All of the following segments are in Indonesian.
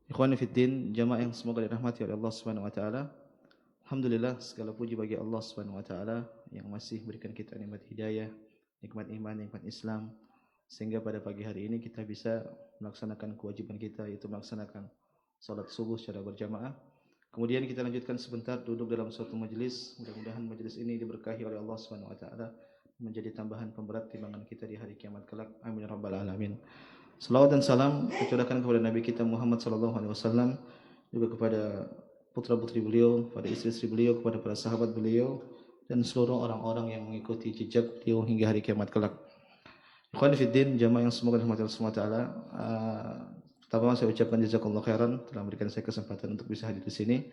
Ikhwani fiddin, jamaah yang semoga dirahmati oleh Allah Subhanahu wa taala. Alhamdulillah, segala puji bagi Allah Subhanahu wa taala yang masih berikan kita nikmat hidayah, nikmat iman, nikmat Islam, sehingga pada pagi hari ini kita bisa melaksanakan kewajiban kita, yaitu melaksanakan salat subuh secara berjamaah. Kemudian kita lanjutkan sebentar duduk dalam suatu majelis. Mudah-mudahan majelis ini diberkahi oleh Allah Subhanahu wa taala, menjadi tambahan pemberat timbangan kita di hari kiamat kelak. Amin ya rabbal alamin. Salawat dan salam tercurahkan kepada Nabi kita Muhammad sallallahu alaihi wasallam, juga kepada putra-putri beliau, kepada istri-istri beliau, kepada para sahabat beliau dan seluruh orang-orang yang mengikuti jejak beliau hingga hari kiamat kelak. Ikhwan fillah, jamaah yang semoga dirahmati Allah Subhanahu wa taala. Pertama saya ucapkan jazakallahu khairan telah memberikan saya kesempatan untuk bisa hadir di sini.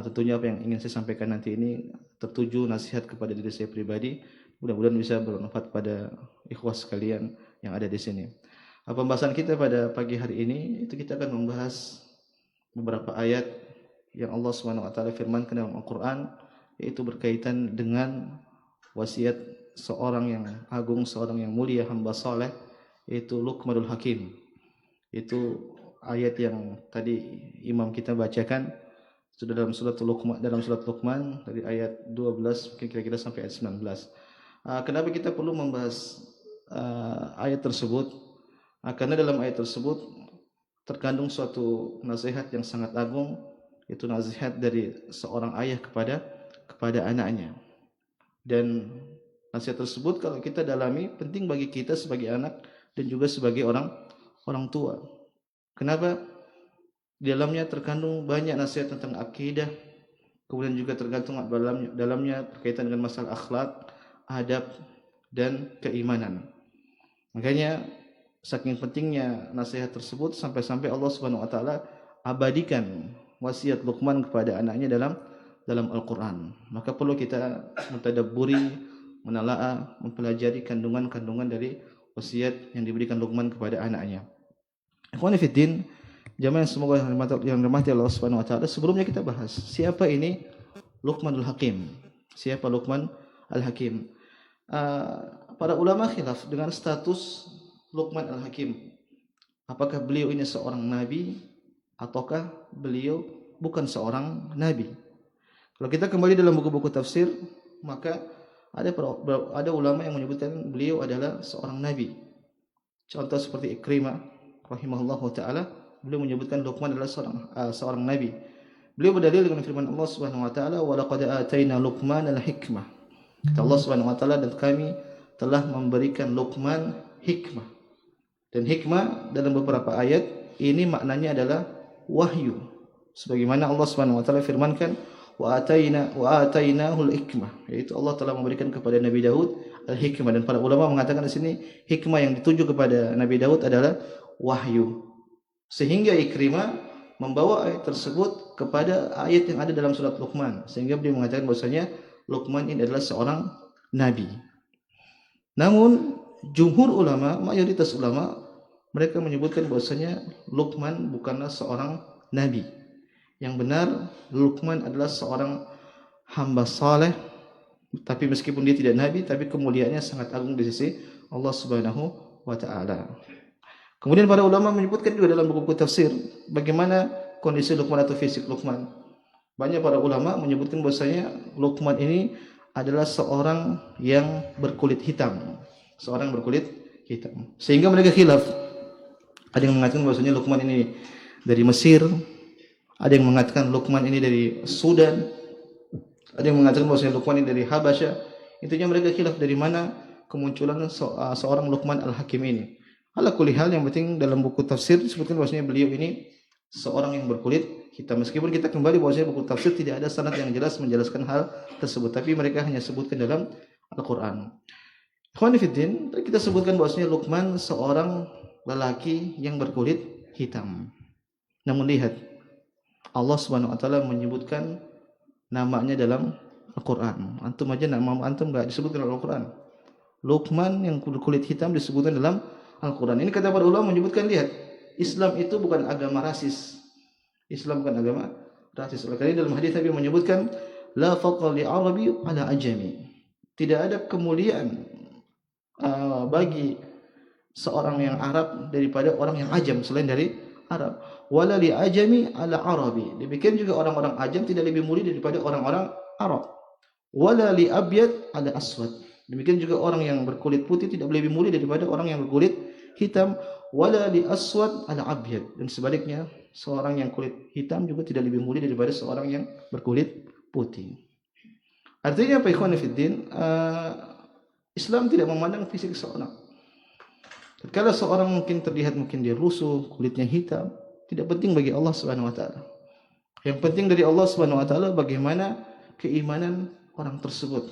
Tentunya apa yang ingin saya sampaikan nanti ini tertuju nasihat kepada diri saya pribadi. Mudah-mudahan bisa bermanfaat pada ikhwah sekalian yang ada di sini. Pembahasan kita pada pagi hari ini itu kita akan membahas beberapa ayat yang Allah Subhanahu wa taala firmankan dalam Al-Qur'an, yaitu berkaitan dengan wasiat seorang yang agung, seorang yang mulia, hamba saleh, yaitu Luqmanul Hakim. Itu ayat yang tadi imam kita bacakan sudah dalam surat Luqman dari ayat 12 mungkin kira-kira sampai ayat 19. Kenapa kita perlu membahas ayat tersebut? Karena dalam ayat tersebut terkandung suatu nasihat yang sangat agung, yaitu nasihat dari seorang ayah kepada anaknya. Dan nasihat tersebut kalau kita dalami penting bagi kita sebagai anak dan juga sebagai orang tua. Kenapa? Di dalamnya terkandung banyak nasihat tentang akidah, kemudian juga tergantung dalamnya berkaitan dengan masalah akhlak, adab dan keimanan. Makanya saking pentingnya nasihat tersebut sampai-sampai Allah Subhanahu wa taala abadikan wasiat Luqman kepada anaknya dalam Al-Qur'an. Maka perlu kita mentadabburi, menelaah, mempelajari kandungan-kandungan dari wasiat yang diberikan Luqman kepada anaknya. Ikhwani fiddin, jamaah yang semoga yang dirahmati Allah Subhanahu wa taala, sebelumnya kita bahas siapa ini Luqmanul Hakim. Siapa Luqman Al-Hakim? Para ulama khilaf dengan status Luqman Al-Hakim. Apakah beliau ini seorang nabi ataukah beliau bukan seorang nabi? Kalau kita kembali dalam buku-buku tafsir, maka ada ulama yang menyebutkan beliau adalah seorang nabi. Contoh seperti Ikrimah rahimahullahu taala, beliau menyebutkan Luqman adalah seorang nabi. Beliau berdalil dengan firman Allah Subhanahu wa taala, "Wa laqad ataina Luqman al-hikmah." Kata Allah Subhanahu wa taala, dan kami telah memberikan Luqman hikmah. Dan hikmah dalam beberapa ayat ini maknanya adalah wahyu. Sebagaimana Allah Subhanahu wa taala firmankan, wa atainahul hikmah, yaitu Allah telah memberikan kepada Nabi Daud al-hikmah, dan para ulama mengatakan di sini hikmah yang dituju kepada Nabi Daud adalah wahyu. Sehingga Ikrimah membawa ayat tersebut kepada ayat yang ada dalam surat Luqman, sehingga beliau mengatakan bahwasanya Luqman ini adalah seorang nabi. Namun jumhur ulama, mayoritas ulama, mereka menyebutkan bahwasanya Luqman bukanlah seorang nabi. Yang benar, Luqman adalah seorang hamba saleh, tapi meskipun dia tidak nabi, tapi kemuliaannya sangat agung di sisi Allah Subhanahu wa taala. Kemudian para ulama menyebutkan juga dalam buku-buku tafsir bagaimana kondisi Luqman atau fisik Luqman. Banyak para ulama menyebutkan bahwasanya Luqman ini adalah seorang yang berkulit hitam. Seorang berkulit hitam. Sehingga mereka khilaf. Ada yang mengatakan bahwasanya Luqman ini dari Mesir, ada yang mengatakan Luqman ini dari Sudan, ada yang mengatakan bahwasanya Luqman ini dari Habasyah. Intinya mereka khilaf dari mana kemunculan seorang Luqman Al-Hakim ini. Ala kulli hal, yang penting dalam buku tafsir disebutkan bahwasanya beliau ini seorang yang berkulit hitam. Meskipun kita kembali bahwasanya buku tafsir tidak ada sanad yang jelas menjelaskan hal tersebut, tapi mereka hanya sebutkan dalam Al-Qur'an. Ikhwani fiddin, kita sebutkan bahwasanya Luqman seorang lelaki yang berkulit hitam. Namun lihat, Allah Subhanahu wa taala menyebutkan namanya dalam Al-Qur'an. Antum aja nama antum enggak disebutkan dalam Al-Qur'an. Luqman yang berkulit hitam disebutkan dalam Al-Qur'an. Ini kata para ulama menyebutkan, lihat, Islam itu bukan agama rasis. Islam bukan agama rasis. Oleh karena dalam hadis Nabi menyebutkan la fadla li arabi ala ajami. Tidak ada kemuliaan bagi seorang yang Arab daripada orang yang ajam selain dari Arab. Wala li ajami ala arabi. Demikian juga orang-orang ajam tidak lebih mulia daripada orang-orang Arab. Wala li abyad ala aswad. Demikian juga orang yang berkulit putih tidak lebih mulia daripada orang yang berkulit hitam. Wala li aswad ala abyad. Dan sebaliknya, seorang yang kulit hitam juga tidak lebih mulia daripada seorang yang berkulit putih. Artinya apa ikhwan fillah? Islam tidak memandang fisik seorang. Kalau seorang mungkin terlihat mungkin dia lusuh, kulitnya hitam, tidak penting bagi Allah Subhanahu wa taala. Yang penting dari Allah Subhanahu wa taala bagaimana keimanan orang tersebut.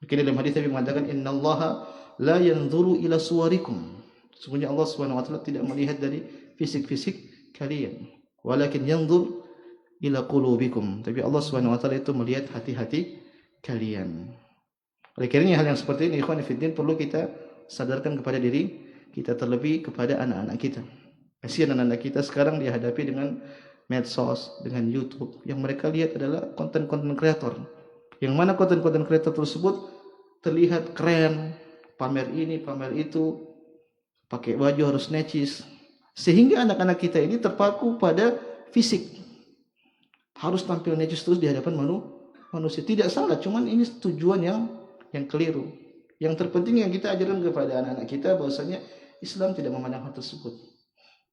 Mungkin dalam hadis Nabi mengatakan innallaha la yanzuru ila suwarikum. Sesungguhnya Allah Subhanahu wa taala tidak melihat dari fisik-fisik kalian, walakin yanzur ila qulubikum. Tapi Allah Subhanahu wa taala itu melihat hati-hati kalian. Oleh karenanya hal yang seperti ini ikhwan fillah perlu kita sadarkan kepada diri kita, terlebih kepada anak-anak kita. Kasihan anak-anak kita sekarang dihadapi dengan medsos, dengan YouTube. Yang mereka lihat adalah konten-konten kreator. Yang mana konten-konten kreator tersebut terlihat keren, pamer ini, pamer itu, pakai baju harus necis. Sehingga anak-anak kita ini terpaku pada fisik. Harus tampil necis terus di hadapan manusia. Tidak salah, cuman ini tujuan yang keliru. Yang terpenting yang kita ajarkan kepada anak-anak kita bahwasanya Islam tidak memandang hal tersebut.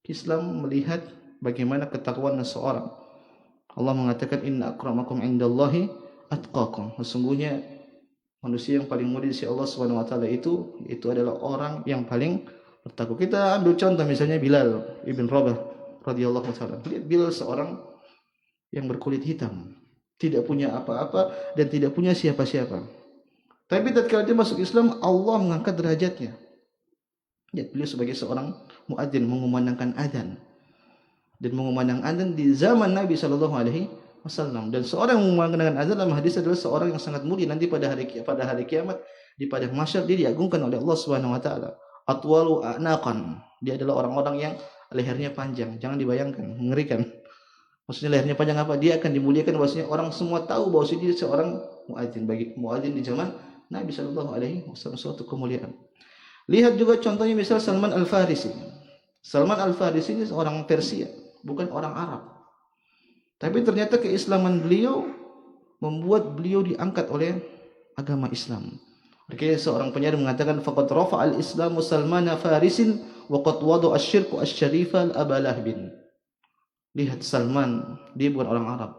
Islam melihat bagaimana ketakwaan seseorang. Allah mengatakan inna akramakum indallahi atqakum. Sesungguhnya manusia yang paling mulia di sisi Allah Subhanahu wa taala itu adalah orang yang paling bertakwa. Kita ambil contoh misalnya Bilal ibn Rabah radhiyallahu taala. Bilal seorang yang berkulit hitam, tidak punya apa-apa dan tidak punya siapa-siapa. Tapi tatkala dia masuk Islam, Allah mengangkat derajatnya. Ya, beliau sebagai seorang muadzin mengumandangkan adzan dan mengumandang adzan di zaman Nabi sallallahu alaihi wasallam. Dan seorang yang mengumandangkan adzan dalam hadis adalah seorang yang sangat mulia nanti pada hari kiamat di padang mahsyar dia diagungkan oleh Allah Subhanahu wa taala. Atwalu a'naqan. Dia adalah orang-orang yang lehernya panjang. Jangan dibayangkan, mengerikan. Maksudnya lehernya panjang apa? Dia akan dimuliakan bahwasanya orang semua tahu bahwa dia seorang muadzin. Bagi muadzin di zaman Nabi sallallahu alaihi wasallam suatu kemuliaan. Lihat juga contohnya misal Salman Al-Farisi. Salman Al-Farisi ini seorang Persia, bukan orang Arab. Tapi ternyata keislaman beliau membuat beliau diangkat oleh agama Islam. Oke, seorang penyair mengatakan faqad rafa'al Islamu Salmana Farisin wa qad wada'a asy-syirku asy-syarifa al-abalahbin. Lihat Salman, dia bukan orang Arab.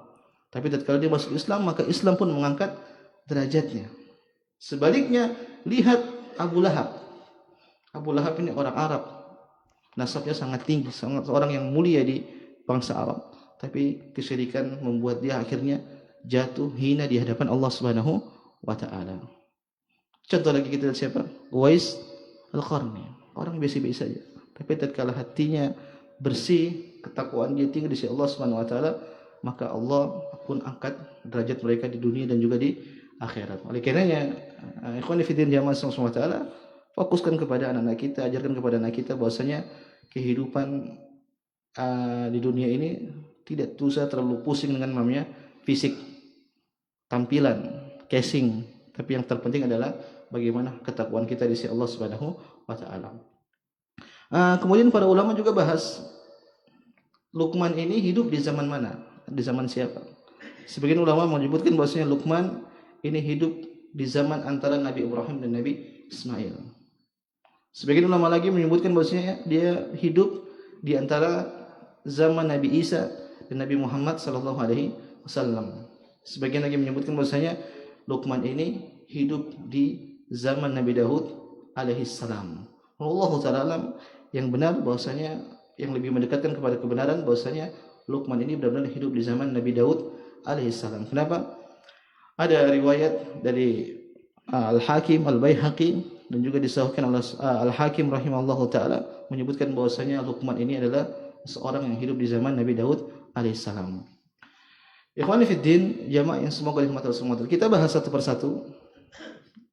Tapi tatkala dia masuk Islam, maka Islam pun mengangkat derajatnya. Sebaliknya, lihat Abu Lahab. Abu Lahab ini orang Arab. Nasabnya sangat tinggi, sangat seorang yang mulia di bangsa Arab. Tapi kesyirikan membuat dia akhirnya jatuh hina di hadapan Allah Subhanahu wa taala. Contoh lagi kita lihat siapa? Uwais Al-Qarni. Orang biasa-biasa saja. Tapi tatkala hatinya bersih, ketakwaan dia tinggi di sisi Allah Subhanahu wa taala, maka Allah pun angkat derajat mereka di dunia dan juga di akhirat. Oleh karenanya, ikhwan fillah jamaah subhanahu wa taala, fokuskan kepada anak-anak kita, ajarkan kepada anak kita bahwasanya kehidupan di dunia ini tidak usah terlalu pusing dengan namanya fisik, tampilan, casing, tapi yang terpenting adalah bagaimana ketakwaan kita di sisi Allah Subhanahu wa taala. Kemudian para ulama juga bahas Luqman ini hidup di zaman mana? Di zaman siapa? Sebagian ulama menyebutkan bahwasanya Luqman ini hidup di zaman antara Nabi Ibrahim dan Nabi Ismail. Sebagian ulama lagi menyebutkan bahwasanya dia hidup di antara zaman Nabi Isa dan Nabi Muhammad sallallahu alaihi wasallam. Sebagian lagi menyebutkan bahwasanya Luqman ini hidup di zaman Nabi Daud alaihi salam. Wallahu ta'ala alam, yang benar bahwasanya yang lebih mendekatkan kepada kebenaran bahwasanya Luqman ini benar-benar hidup di zaman Nabi Daud alaihi salam. Kenapa? Ada riwayat dari Al-Hakim Al-Baihaqi dan juga disahihkan oleh Al-Hakim rahimahullahu taala menyebutkan bahwasanya Luqman ini adalah seorang yang hidup di zaman Nabi Daud alaihissalam. Ikhwani fid din, jamaah yang semoga dirahmati Allah Subhanahu wa taala. Kita bahas satu persatu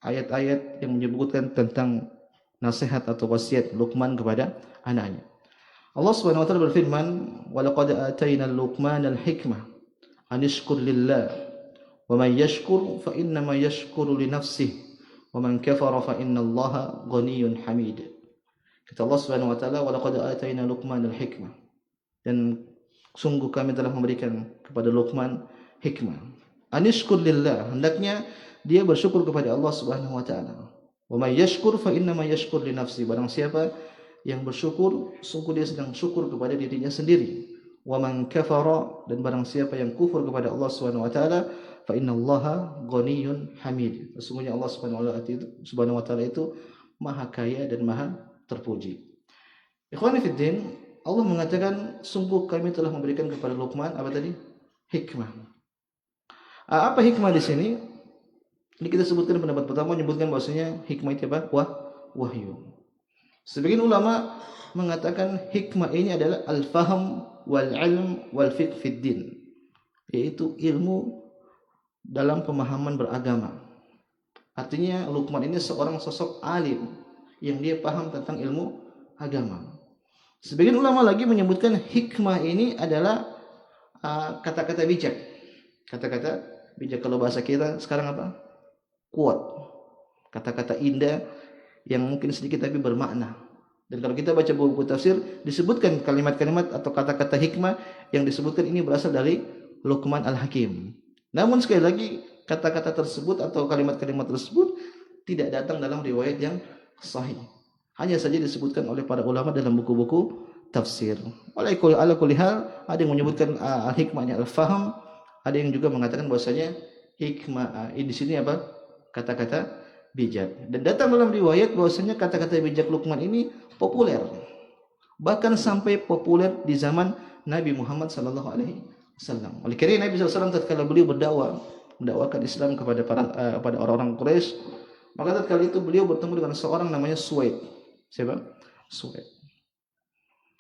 ayat-ayat yang menyebutkan tentang nasihat atau wasiat Luqman kepada anaknya. Allah Subhanahu wa taala berfirman, "Wa laqad atayna Luqmana al-hikmah an yashkur lillah, wa man yashkur fa innama yashkuru li nafsihi." Wa man kafara fa innallaha ghaniyyun hamid. Kata Allah Subhanahu wa taala, "Wa laqad atayna Luqman al-hikmah." dan sungguh kami telah memberikan kepada Luqman hikmah. Anishkur lillah, hendaknya dia bersyukur kepada Allah Subhanahu wa taala. Wa may yashkur fa innama yashkur li nafsi. Barang siapa yang bersyukur, sungguh dia sedang syukur kepada dirinya sendiri. Wa man kafara, dan barang siapa yang kufur kepada Allah Subhanahu wa taala, fa innallaha ghaniyyun hamid. Sesungguhnya Allah Subhanahu wa taala itu maha kaya dan maha terpuji. Ikhwani fid din, Allah mengatakan sungguh kami telah memberikan kepada Luqman apa tadi? Hikmah. Apa hikmah di sini? Ini kita sebutkan pendapat pertama menyebutkan bahwasanya hikmah itu apa? Wahyu. Sebagian ulama mengatakan hikmah ini adalah al-fahm wal ilm wal fiqh fid din, yaitu ilmu dalam pemahaman beragama. Artinya Luqman ini seorang sosok alim yang dia paham tentang ilmu agama. Sebagian ulama lagi menyebutkan hikmah ini adalah kata-kata bijak. Kata-kata bijak, kalau bahasa kita sekarang apa? Kuat. Kata-kata indah yang mungkin sedikit tapi bermakna. Dan kalau kita baca buku tafsir, disebutkan kalimat-kalimat atau kata-kata hikmah yang disebutkan ini berasal dari Luqman Al-Hakim. Namun sekali lagi, kata-kata tersebut atau kalimat-kalimat tersebut tidak datang dalam riwayat yang sahih. Hanya saja disebutkan oleh para ulama dalam buku-buku tafsir. Ala kulli hal, ada yang menyebutkan hikmahnya al-fahm, ada yang juga mengatakan bahwasanya hikmah di sini apa? Kata-kata bijak. Dan datang dalam riwayat bahwasanya kata-kata bijak Luqman ini populer. Bahkan sampai populer di zaman Nabi Muhammad sallallahu alaihi wasallam. Oleh karena Nabi sallallahu alaihi wasallam tatkala beliau mendakwakan Islam kepada orang-orang Quraisy, maka tatkala itu beliau bertemu dengan seorang namanya Suwaid. Siapa? Suwaid.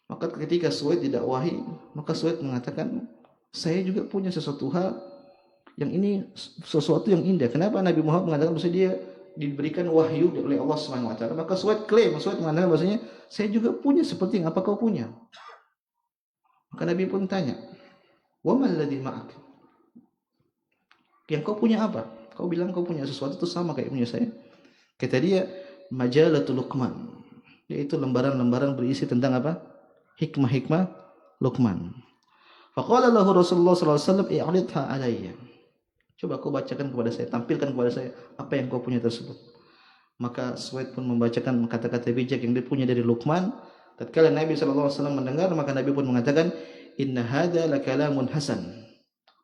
Maka ketika Suwaid didakwahi, maka Suwaid mengatakan, saya juga punya sesuatu hal yang ini sesuatu yang indah. Kenapa Nabi Muhammad mengatakan bahwa dia diberikan wahyu oleh Allah Subhanahu wa taala? Maka Suwaid mengatakan bahwasanya saya juga punya seperti yang apa kau punya. Maka Nabi pun tanya, "Wa mal ladzi ma'ak?" Yang kau punya apa? Kau bilang kau punya sesuatu itu sama kayak punya saya. Kata dia, Majalatul Luqman, yaitu lembaran-lembaran berisi tentang apa? Hikmah-hikmah Luqman. Faqala lahu Rasulullah sallallahu alaihi wasallam, "I'ridha alayya." Coba kau bacakan kepada saya, tampilkan kepada saya apa yang kau punya tersebut. Maka Suwaid pun membacakan kata-kata bijak yang dia punya dari Luqman. Tatkala Nabi sallallahu alaihi wasallam mendengar, maka Nabi pun mengatakan, "Inna hadza lakalamun hasan."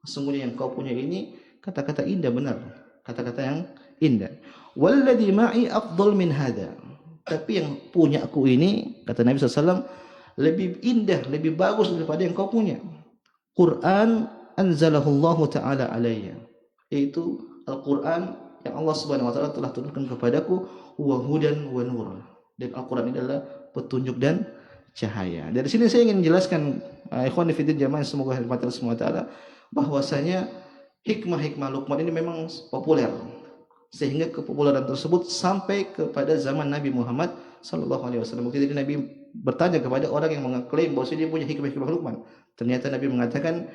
Sesungguhnya yang kau punya ini kata-kata indah, benar. Kata-kata yang indah. Walladzi ma'i afdal min hadza. Tapi yang punya aku ini, kata Nabi SAW, lebih indah, lebih bagus daripada yang kau punya. Quran anzalahu Allah Ta'ala alayya. Yaitu Al-Quran yang Allah Subhanahu wa taala telah turunkan kepadaku, wa hudan wa nur. Dan Al-Quran ini adalah petunjuk dan cahaya. Dari sini saya ingin menjelaskan ikhwan fillah jamaah semoga rahmat Allah Subhanahu wa taala bahwasanya hikmah-hikmah Luqman ini memang populer. Sehingga kepopuleran tersebut sampai kepada zaman Nabi Muhammad sallallahu alaihi wasallam. Jadi Nabi bertanya kepada orang yang mengklaim bahwa dia punya hikmah-hikmah Luqman. Ternyata Nabi mengatakan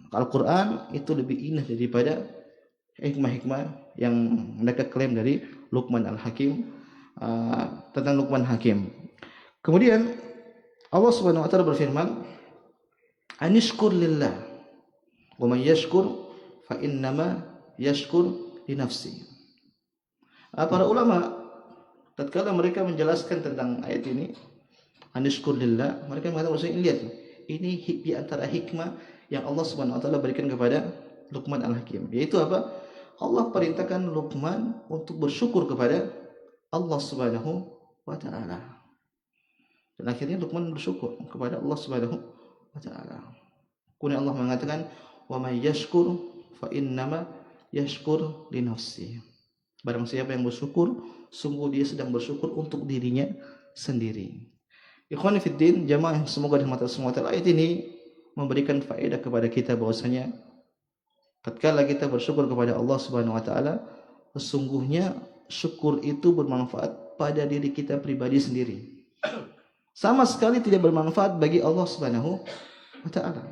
Al-Quran itu lebih indah daripada hikmah-hikmah yang mereka klaim dari Luqman Al-Hakim, tentang Luqman Hakim. Kemudian Allah Subhanahu wa taala berfirman, "Anishkur lillah, wa man yashkur fa innama yashkur li nafsi." Para ulama tatkala mereka menjelaskan tentang ayat ini, "Anishkur lillah," mereka mengatakan bahwa lihat, ini di antara hikmah yang Allah Subhanahu wa taala berikan kepada Luqman Al-Hakim, yaitu apa? Allah perintahkan Luqman untuk bersyukur kepada Allah Subhanahu wa taala. Dan akhirnya Luqman bersyukur kepada Allah Subhanahu wa taala. Kemudian Allah mengatakan, "Wa may yashkur fa innama yashkur li nafsi." Barang siapa yang bersyukur, sungguh dia sedang bersyukur untuk dirinya sendiri. Ikhwani fid din, jamaah semoga dirahmati Allah Subhanahu wa taala, ayat ini memberikan faedah kepada kita bahwasanya tatkala kita bersyukur kepada Allah Subhanahu wa taala, sesungguhnya syukur itu bermanfaat pada diri kita pribadi sendiri. Sama sekali tidak bermanfaat bagi Allah Subhanahu wa taala.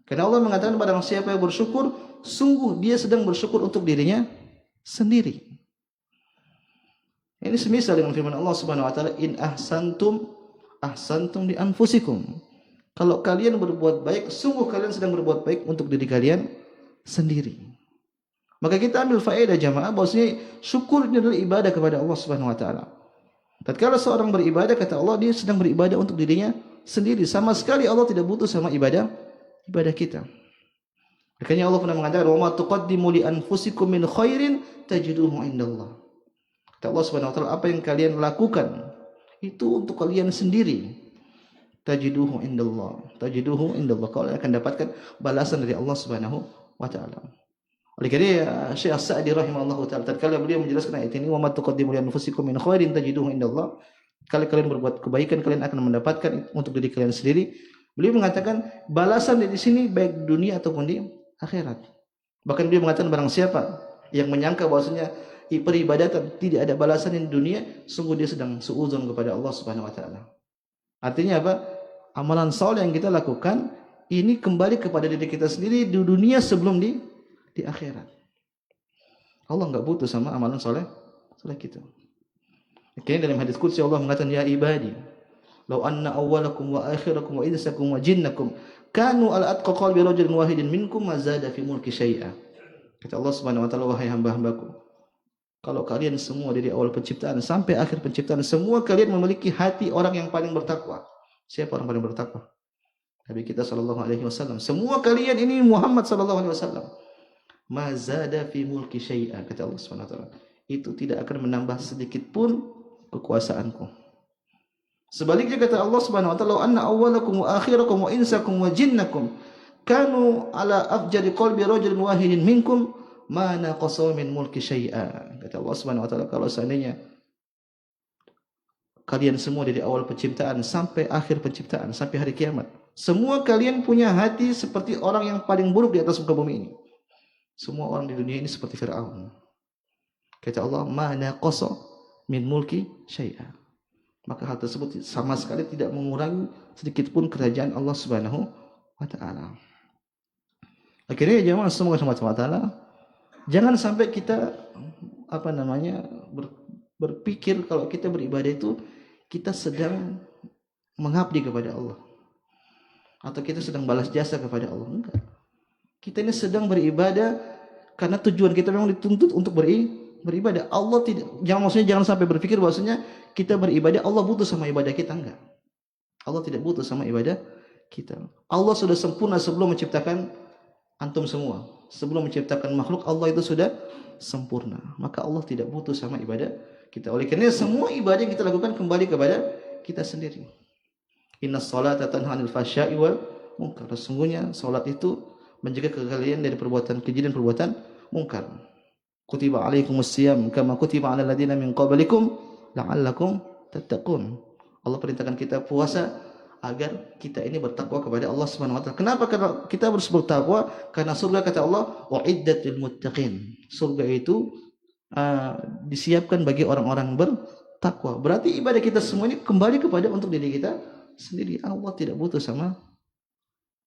Karena Allah mengatakan barang siapa yang bersyukur, sungguh dia sedang bersyukur untuk dirinya sendiri. Ini semisal dengan firman Allah Subhanahu wa taala, "In ahsantum ahsantum li anfusikum." Kalau kalian berbuat baik, sungguh kalian sedang berbuat baik untuk diri kalian sendiri. Maka kita ambil faedah jamaah bahwasanya syukur ini adalah ibadah kepada Allah Subhanahu wa taala. Tatkala seorang beribadah kata Allah dia sedang beribadah untuk dirinya sendiri. Sama sekali Allah tidak butuh sama ibadah kita. Makanya Allah pernah mengatakan wa ma tuqaddimu li anfusikum min khairin tajiduhu indallah. Kata Allah Subhanahu wa taala apa yang kalian lakukan itu untuk kalian sendiri. Tajiduhu indallah. Tajiduhu indallah. Kalian akan dapatkan balasan dari Allah Subhanahu wa taala. Oleh karena Syekh As-Sa'di rahimahullahu taala tatkala beliau menjelaskan ayat ini wa ma tuqaddimu li anfusikum min khairin tajiduhu indallah. Kalau kalian berbuat kebaikan kalian akan mendapatkan untuk diri kalian sendiri. Beliau mengatakan balasan di sini baik dunia ataupun di akhirat. Bahkan beliau mengatakan barang siapa yang menyangka bahwasanya peribadatan tidak ada balasan di dunia, sungguh dia sedang suudzon kepada Allah Subhanahu wa taala. Artinya apa? Amalan saleh yang kita lakukan ini kembali kepada diri kita sendiri di dunia sebelum di akhirat. Allah enggak butuh sama amalan saleh kita. Makanya dalam hadis qudsi Allah mengatakan ya ibadi law anna awwalakum wa akhirakum wa insakum wa jinnakum kanu ala atqa qalbi rajulin wahidin minkum ma zada fi mulki syai'a. Kata Allah Subhanahu wa taala wahai hamba-hambaku kalau kalian semua dari awal penciptaan sampai akhir penciptaan semua kalian memiliki hati orang yang paling bertakwa. Siapa orang paling bertakwa? Nabi kita sallallahu alaihi wasallam. Semua kalian ini Muhammad sallallahu alaihi wasallam. Ma zada fi mulki syai'a kata Allah Subhanahu wa taala. Itu tidak akan menambah sedikit pun kekuasaanku. Sebaliknya kata Allah Subhanahu wa taala, "Anna awwalakum wa akhirakum wa insakum wa jinnakum kanu ala afjari qalbi rajulin wahidin minkum ma naqasa min mulki syai'a." Kata Allah Subhanahu wa taala, kalau seandainya kalian semua dari awal penciptaan sampai akhir penciptaan sampai hari kiamat, semua kalian punya hati seperti orang yang paling buruk di atas muka bumi ini. Semua orang di dunia ini seperti Fir'aun. Kata Allah, ma naqasa min mulki syai'a. Maka hal tersebut sama sekali tidak mengurangi sedikit pun kerajaan Allah Subhanahu wa taala. Akhirnya jemaah semua sama taala, jangan sampai kita berpikir kalau kita beribadah itu kita sedang mengabdi kepada Allah atau kita sedang balas jasa kepada Allah. Enggak. Kita ini sedang beribadah karena tujuan kita memang dituntut untuk beribadah. Allah tidak, jangan sampai berpikir bahwasanya kita beribadah Allah butuh sama ibadah kita, enggak. Allah tidak butuh sama ibadah kita. Allah sudah sempurna sebelum menciptakan antum semua. Sebelum menciptakan makhluk Allah itu sudah sempurna. Maka Allah tidak butuh sama ibadah kita. Oleh karena semua ibadah yang kita lakukan kembali kepada kita sendiri. Innas salata tanha 'anil fahsya'i wal munkar. Sesungguhnya salat itu menjaga kalian dari perbuatan keji dan perbuatan mungkar. Kutiba alaikumus siyam kama kutiba 'alal ladzina min qablikum la'allakum tattaqun. Allah perintahkan kita puasa agar kita ini bertakwa kepada Allah Subhanahu wa taala. Kenapa kita harus bertakwa? Karena surga kata Allah uiddat lil muttaqin. Surga itu disiapkan bagi orang-orang bertakwa. Berarti ibadah kita semua ini kembali kepada untuk diri kita sendiri. Allah tidak butuh sama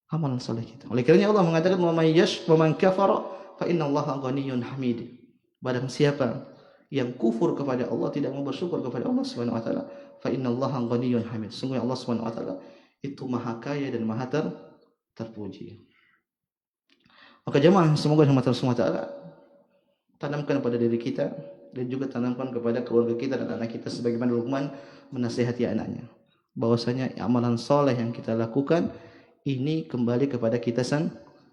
amalan saleh kita. Oleh kerana Allah mengatakan wa man kafara fa innallaha ghaniyyun hamid. Barang siapa yang kufur kepada Allah tidak mau bersyukur kepada Allah Subhanahu wa taala, fa innallaha ghaniyyun hamid. Sungguh Allah Subhanahu wa taala itu maha kaya dan maha terpuji. Maka jemaah semoga Allah Subhanahu wa taala tanamkan pada diri kita dan juga tanamkan kepada keluarga kita dan anak kita sebagaimana Luqman menasihati anaknya bahwasanya amalan saleh yang kita lakukan ini kembali kepada kita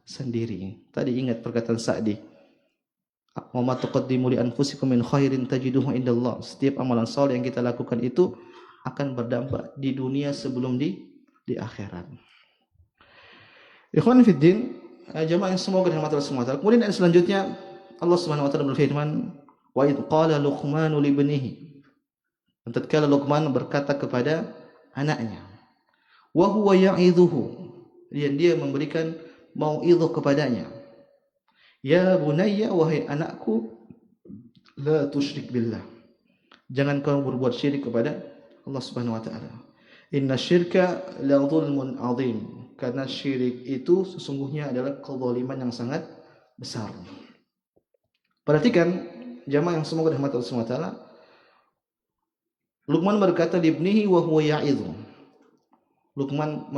sendiri. Tadi ingat perkataan Sa'di. Wa ma tuqaddimu li anfusikum min khairin tajiduhu indallah. Setiap amalan saleh yang kita lakukan itu akan berdampak di dunia sebelum di akhirat. Ikhwan fi din, jemaah yang semoga dirahmati Allah Subhanahu wa taala. Kemudian ayat selanjutnya Allah Subhanahu wa taala berfirman, "Wa id qala Luqmanu li ibnihi." Tatkala Luqman berkata kepada anaknya, "Wa huwa ya'idhuhu." Dan dia memberikan mau'idhah kepadanya. Ya bunayya, wahai anakku, la tusyrik billah. Jangan kau berbuat syirik kepada Allah Subhanahu wa taala. Inna syirka la zulmun azim. Karena syirik itu sesungguhnya adalah kezaliman yang sangat besar. Perhatikan jamaah yang semoga dirahmati Allah Subhanahu wa taala. Luqman berkata li ibnihi wa huwa ya'idhu. Luqman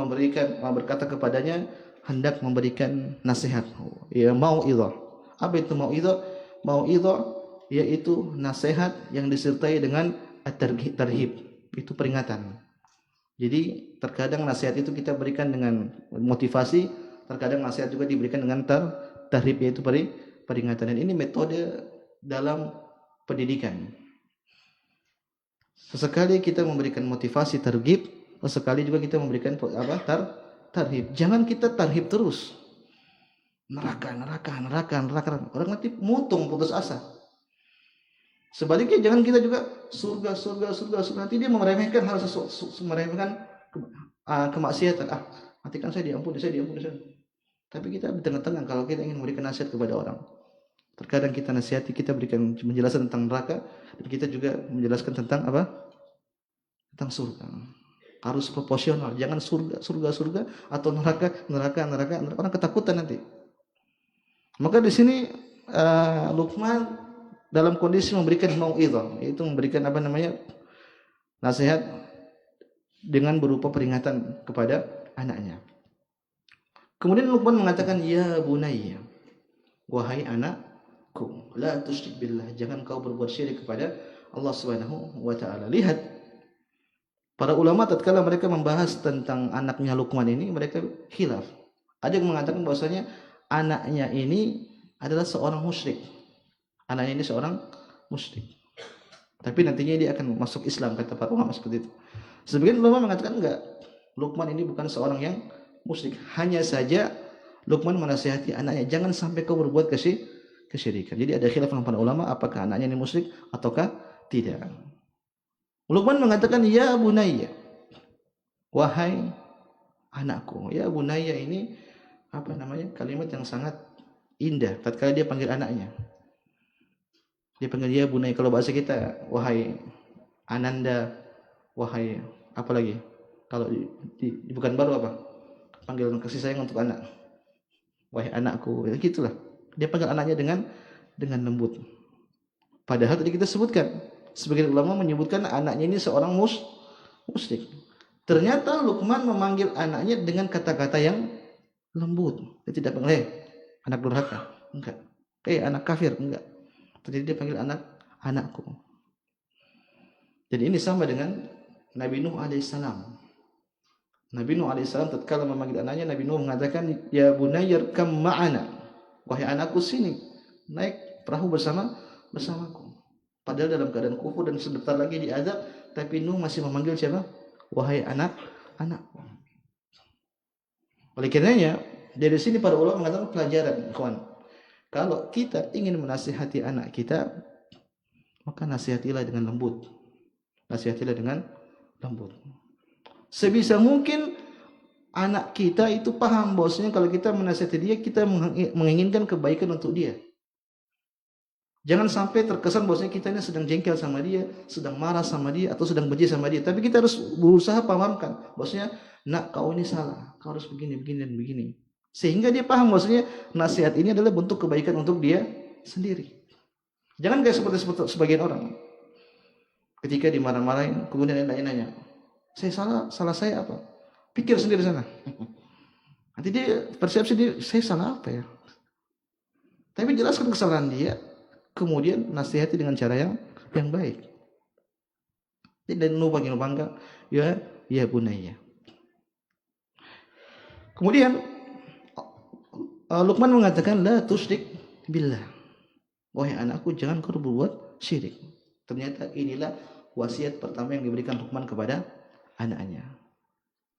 berkata kepadanya, hendak memberikan nasihat. Ya, mau'izah. Apa itu mau'izah? Mau'izah yaitu nasihat yang disertai dengan at-tarhib. Itu peringatan. Jadi terkadang nasihat itu kita berikan dengan motivasi, terkadang nasihat juga diberikan dengan tarhib, yaitu peringatan. Dan ini metode dalam pendidikan. Sesekali kita memberikan motivasi targhib, sesekali juga kita memberikan tarhib. Jangan kita tarhib terus. Neraka. Orang nanti mutung, putus asa. Sebaliknya jangan kita juga surga. Nanti dia meremehkan hal sesuatu, meremehkan kemaksiatan. Nanti kan saya diampuni. Tapi kita di tengah-tengah kalau kita ingin memberikan nasihat kepada orang. Terkadang kita nasihati, kita berikan menjelaskan tentang neraka, dan kita juga menjelaskan tentang apa? Tentang surga. Harus proporsional, jangan surga atau neraka. Orang ketakutan nanti. Maka di sini Luqman dalam kondisi memberikan mau'izah, yaitu memberikan nasihat dengan berupa peringatan kepada anaknya. Kemudian Luqman mengatakan, ya bunayya, wahai anakku, la tusyrik billah, jangan kau berbuat syirik kepada Allah Subhanahu wa taala. Lihat, para ulama tatkala mereka membahas tentang anaknya Luqman ini, mereka khilaf. Ada yang mengatakan bahwasanya anaknya ini adalah seorang musyrik. Anaknya ini seorang musyrik. Tapi nantinya dia akan masuk Islam, kata para ulama seperti itu. Sebagian ulama mengatakan enggak. Luqman ini bukan seorang yang musyrik. Hanya saja Luqman menasihati anaknya, jangan sampai kau berbuat kesyirikan. Jadi ada khilaf para ulama apakah anaknya ini musyrik ataukah tidak. Luqman mengatakan, ya bunayya, wahai anakku. Ya bunayya ini kalimat yang sangat indah tatkala dia panggil anaknya. Dia panggil ya bunayya. Kalau bahasa kita, wahai Ananda, wahai apa lagi? Kalau di bukan baru apa? Panggilan kasih sayang untuk anak. Wahai anakku, ya gitulah. Dia panggil anaknya dengan lembut. Padahal tadi kita sebutkan, sebagian ulama menyebutkan anaknya ini seorang musyrik. Ternyata Luqman memanggil anaknya dengan kata-kata yang lembut. Dia tidak panggil anak durhaka, enggak. Anak kafir, enggak. Jadi dia panggil anakku. Jadi ini sama dengan Nabi Nuh alaihissalam. Nabi Nuh alaihissalam tatkala memanggil anaknya, Nabi Nuh mengatakan, ya bunayya kam ma'ana, wahai anakku sini, naik perahu bersamaku. Padahal dalam keadaan kufur dan sebentar lagi diazab, tapi Nuh masih memanggil siapa? Wahai anakku. Oleh karenanya, dari sini para ulama mengatakan pelajaran, kawan. Kalau kita ingin menasihati anak kita, maka nasihatilah dengan lembut. Sebisa mungkin anak kita itu paham bahwasanya kalau kita menasihati dia, kita menginginkan kebaikan untuk dia. Jangan sampai terkesan bahwasanya kita ini sedang jengkel sama dia, sedang marah sama dia, atau sedang benci sama dia. Tapi kita harus berusaha pahamkan bahwasanya, nak, kau ini salah, kau harus begini dan begini. Sehingga dia paham bahwasanya nasihat ini adalah bentuk kebaikan untuk dia sendiri. Jangan kayak seperti sebagian orang. Ketika dimarah-marahin, kemudian nanya, saya salah saya apa? Pikir sendiri sana. Nanti dia persepsi dia, saya salah apa ya? Tapi jelaskan kesalahan dia, kemudian nasihati dengan cara yang baik. Dan panggil bangga, ya bunayya. Kemudian Luqman mengatakan, la tusyrik billah, wahai anakku, jangan kau berbuat syirik. Ternyata inilah wasiat pertama yang diberikan Luqman kepada anaknya.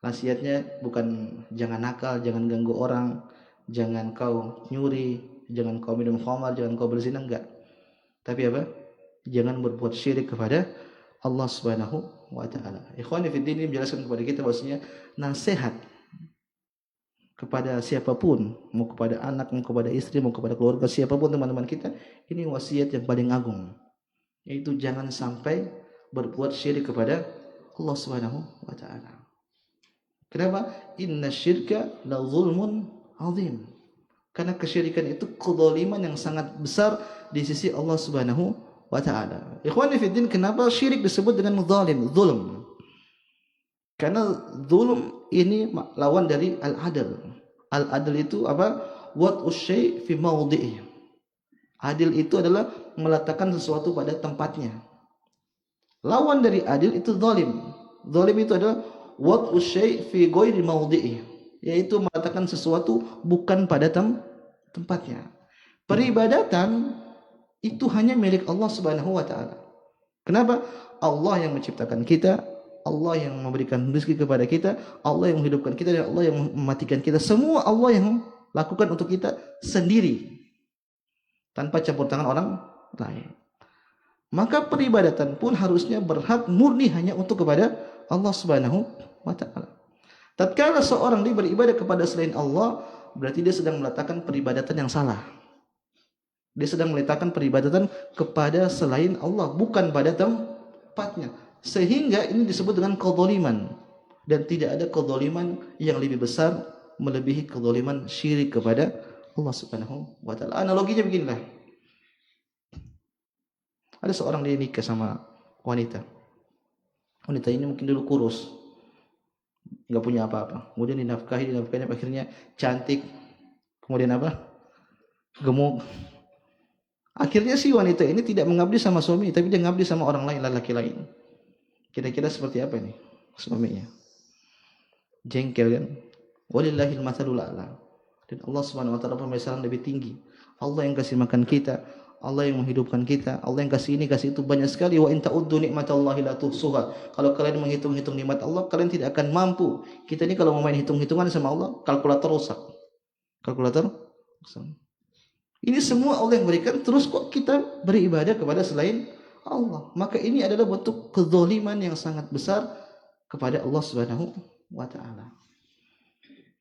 Wasiatnya bukan jangan nakal, jangan ganggu orang, jangan kau nyuri, jangan kau minum khamar, jangan kau berzina, enggak. Tapi apa? Jangan berbuat syirik kepada Allah Subhanahu wa taala. Ikhwani fi din, ini menjelaskan kepada kita bahwasanya nasihat kepada siapapun, mau kepada anak, mau kepada istri, mau kepada keluarga, siapapun teman-teman kita, ini wasiat yang paling agung, yaitu jangan sampai berbuat syirik kepada Allah Subhanahu wa taala. Kenapa? Inna syirka la zulmun azim. Karena kesyirikan itu kezaliman yang sangat besar di sisi Allah Subhanahu wa taala. Ikhwani fi din, kenapa syirik disebut dengan zalim, zulm? Karena zulm ini lawan dari al-adl. Al-adl itu apa? Wad'u syai' fi mawdi'i. Adil itu adalah meletakkan sesuatu pada tempatnya. Lawan dari adil itu zalim. Zalim itu adalah wad'u syai' fi ghairi mawdi'i, yaitu meletakkan sesuatu bukan pada tempatnya. Peribadatan itu hanya milik Allah Subhanahu wa taala. Kenapa? Allah yang menciptakan kita, Allah yang memberikan rezeki kepada kita, Allah yang menghidupkan kita, dan Allah yang mematikan kita. Semua Allah yang lakukan untuk kita sendiri, tanpa campur tangan orang lain. Maka peribadatan pun harusnya berhak murni hanya untuk kepada Allah Subhanahu wa taala. Tatkala seorang dia beribadah kepada selain Allah, berarti dia sedang meletakkan peribadatan yang salah. Dia sedang meletakkan peribadatan kepada selain Allah, bukan pada tempatnya. Sehingga ini disebut dengan kedzaliman. Dan tidak ada kedzaliman yang lebih besar melebihi kedzaliman syirik kepada Allah Subhanahu wa taala. Analoginya beginilah. Ada seorang dia nikah sama wanita. Wanita ini mungkin dulu kurus, enggak punya apa-apa. Kemudian dinafkahi, akhirnya cantik. Kemudian apa? Gemuk. Akhirnya si wanita ini tidak mengabdi sama suami, tapi dia mengabdi sama orang lain, lelaki lain. Kira-kira seperti apa nih suaminya? Jengkel kan? Walillahil matsalul a'la. Dan Allah Subhanahu wa taala pemisahan lebih tinggi. Allah yang kasih makan kita, Allah yang menghidupkan kita, Allah yang kasih ini, kasih itu, banyak sekali. Wa in ta'uddu nikmatallahi la tuhsuha. Kalau kalian menghitung-hitung nikmat Allah, kalian tidak akan mampu. Kita ini kalau mau main hitung-hitungan sama Allah, kalkulator rusak. Kalkulator rusak. Ini semua Allah yang berikan, terus kok kita beribadah kepada selain Allah? Maka ini adalah bentuk kezaliman yang sangat besar kepada Allah Subhanahu wa taala.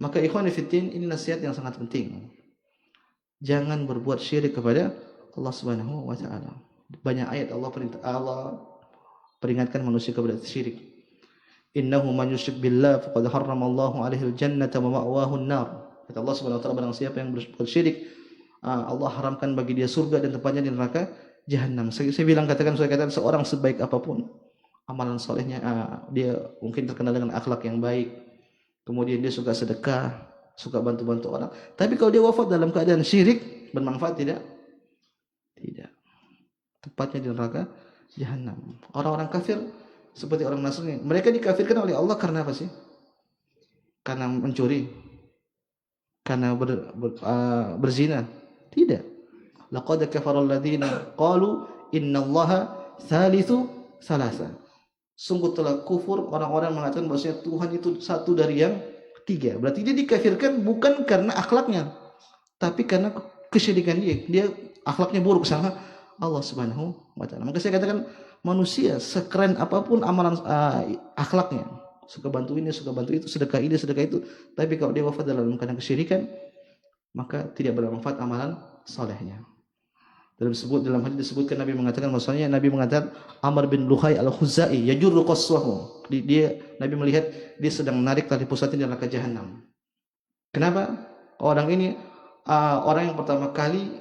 Maka ikhwan fillah, ini nasihat yang sangat penting. Jangan berbuat syirik kepada Allah Subhanahu wa taala. Banyak ayat Allah peringatkan manusia kepada syirik. Innahu man yusyrik billah faqad harramallahu alaihi al-jannata wa ma'wahu an-nar. Kata Allah Subhanahu wa taala, barang siapa yang berbuat syirik, Allah haramkan bagi dia surga dan tempatnya di neraka jahanam. Saya katakan seorang sebaik apapun amalan solehnya, dia mungkin terkenal dengan akhlak yang baik, kemudian dia suka sedekah, suka bantu-bantu orang, tapi kalau dia wafat dalam keadaan syirik, bermanfaat tidak? Tidak. Tempatnya di neraka jahanam. Orang-orang kafir seperti orang Nasrani, mereka dikafirkan oleh Allah karena apa sih? Karena mencuri, karena berzina? Tidak. Laqad kafara alladziina qalu innallaha tsalitsu tsalasa. Sungguh telah kufur orang-orang mengatakan bahwasanya Tuhan itu satu dari yang tiga. Berarti dia dikafirkan bukan karena akhlaknya, tapi karena kesyirikan dia. Dia akhlaknya buruk sama Allah Subhanahu wa taala. Maka saya katakan manusia sekeren apapun amalan akhlaknya, suka bantu ini, suka bantu itu, sedekah ini, sedekah itu, tapi kalau dia wafat dalam keadaan kesyirikan, maka tidak bermanfaat amalan salehnya. Dalam hadis disebutkan Nabi mengatakan, maksudnya Nabi mengatakan Amr bin Luhai al-Khuzai yajurru qaswahu. Nabi melihat dia sedang menarik tali pusatnya di neraka jahanam. Kenapa? Orang ini orang yang pertama kali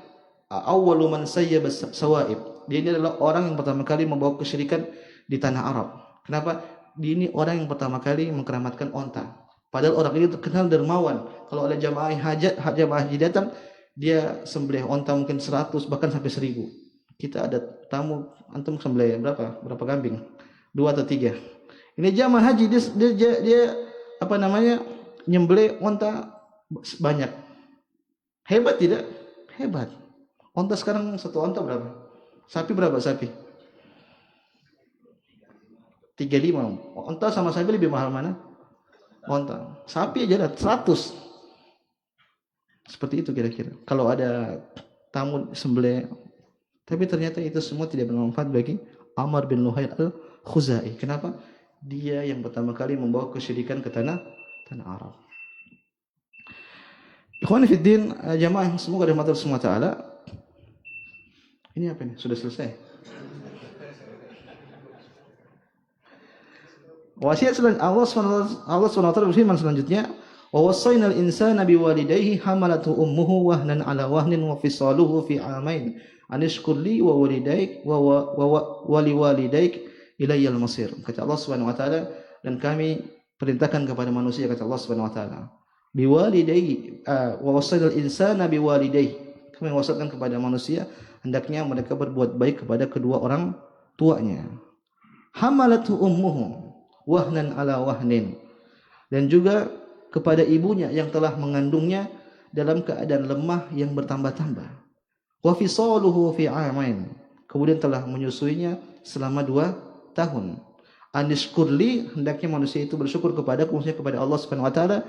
awwalu man sayyaba sawaib. Dia ini adalah orang yang pertama kali membawa kesyirikan di tanah Arab. Kenapa? Dia ini orang yang pertama kali mengkeramatkan onta. Padahal orang ini terkenal dermawan. Kalau ada jamaah haji datang, dia sembelih onta mungkin 100 bahkan sampai 1000. Kita ada tamu, antum sembelih berapa kambing? 2 atau 3. Ini jamaah haji dia apa namanya? Nyembelih onta banyak. Hebat tidak? Hebat. Onta sekarang satu onta berapa? Sapi berapa sapi? 35. Onta sama sapi lebih mahal mana? Onta. Sapi aja ada 100. Seperti itu kira-kira. Kalau ada tamu sembelih, tapi ternyata itu semua tidak bermanfaat bagi Amr bin Luhai al-Khuzai. Kenapa? Dia yang pertama kali membawa kesyirikan ke tanah Arab. Ikhwan fiddin, jamaah yang semoga dirahmati Allah Subhanahu wa taala. Ini apa nih? Sudah selesai. Wasiat Allah SWT berfirman selanjutnya, wa wasainal insana biwalidayhi hamalatu ummuhu wahnan ala wahnin wa fisaluhu fi amain anishkur li wa walidayk wa liwalidayk ilayyal masir. Kata Allah Subhanahu wa taala, dan kami perintahkan kepada manusia, kata Allah Subhanahu wa taala, biwalidayhi wa wasailal insana biwalidayhi. Kami wasalkan kepada manusia hendaknya mereka berbuat baik kepada kedua orang tuanya. Hamalatu ummuhu wahnan ala wahnin. Dan juga kepada ibunya yang telah mengandungnya dalam keadaan lemah yang bertambah-tambah. Wa fisaluhu fi 'amain. Kemudian telah menyusuinya selama 2 tahun. Anishkurli, hendaknya manusia itu bersyukur kepada khususnya kepada Allah Subhanahu wa taala,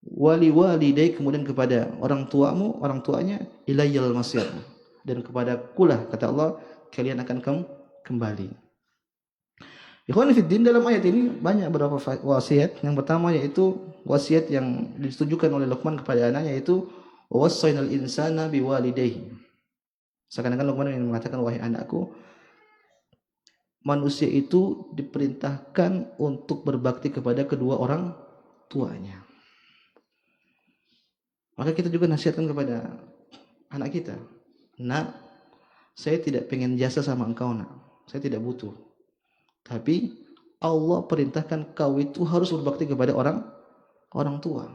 wali walidai, kemudian kepada orang tuanya, ilayyal masir, dan kepada kulah, kata Allah, kalian akan kembali. Ikhwan fiddin, dalam ayat ini banyak beberapa wasiat. Yang pertama yaitu wasiat yang ditujukan oleh Luqman kepada anaknya, yaitu wassaynal insana biwalidayhi. Seakan-akan Luqman yang mengatakan, wahai anakku, manusia itu diperintahkan untuk berbakti kepada kedua orang tuanya. Maka kita juga nasihatkan kepada anak kita, nak, saya tidak pengen jasa sama engkau, nak, saya tidak butuh. Tapi Allah perintahkan kau itu harus berbakti kepada orang tua.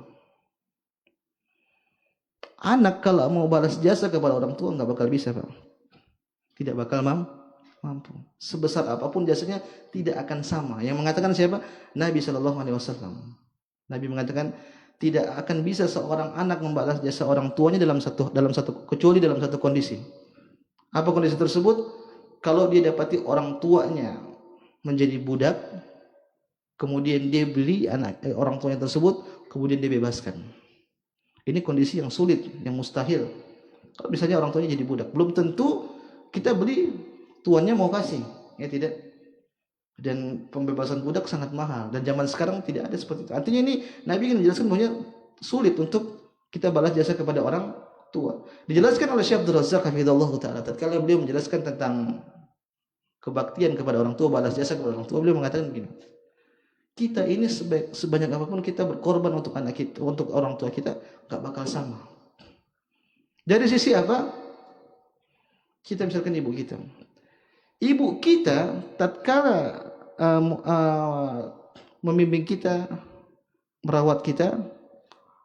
Anak kalau mau balas jasa kepada orang tua nggak bakal bisa, Pak. Tidak bakal mampu. Sebesar apapun jasanya tidak akan sama. Yang mengatakan siapa? Nabi SAW. Nabi mengatakan tidak akan bisa seorang anak membalas jasa orang tuanya kecuali dalam satu kondisi. Apa kondisi tersebut? Kalau dia dapati orang tuanya menjadi budak, kemudian dia beli orang tuanya tersebut, kemudian dia bebaskan. Ini kondisi yang sulit, yang mustahil. Kalau misalnya orang tuanya jadi budak, belum tentu kita beli, tuannya mau kasih, ya tidak. Dan pembebasan budak sangat mahal, dan zaman sekarang tidak ada seperti itu. Artinya ini Nabi ingin menjelaskan bahwa sulit untuk kita balas jasa kepada orang tua. Dijelaskan oleh Syekh Abdul Razak hafizallahu taala tatkala beliau menjelaskan tentang kebaktian kepada orang tua, balas jasa kepada orang tua, beliau mengatakan begini, kita ini sebanyak apapun kita berkorban untuk anak kita, untuk orang tua kita, gak bakal sama. Dari sisi apa? Kita misalkan ibu kita. Ibu kita tatkala membimbing kita, merawat kita,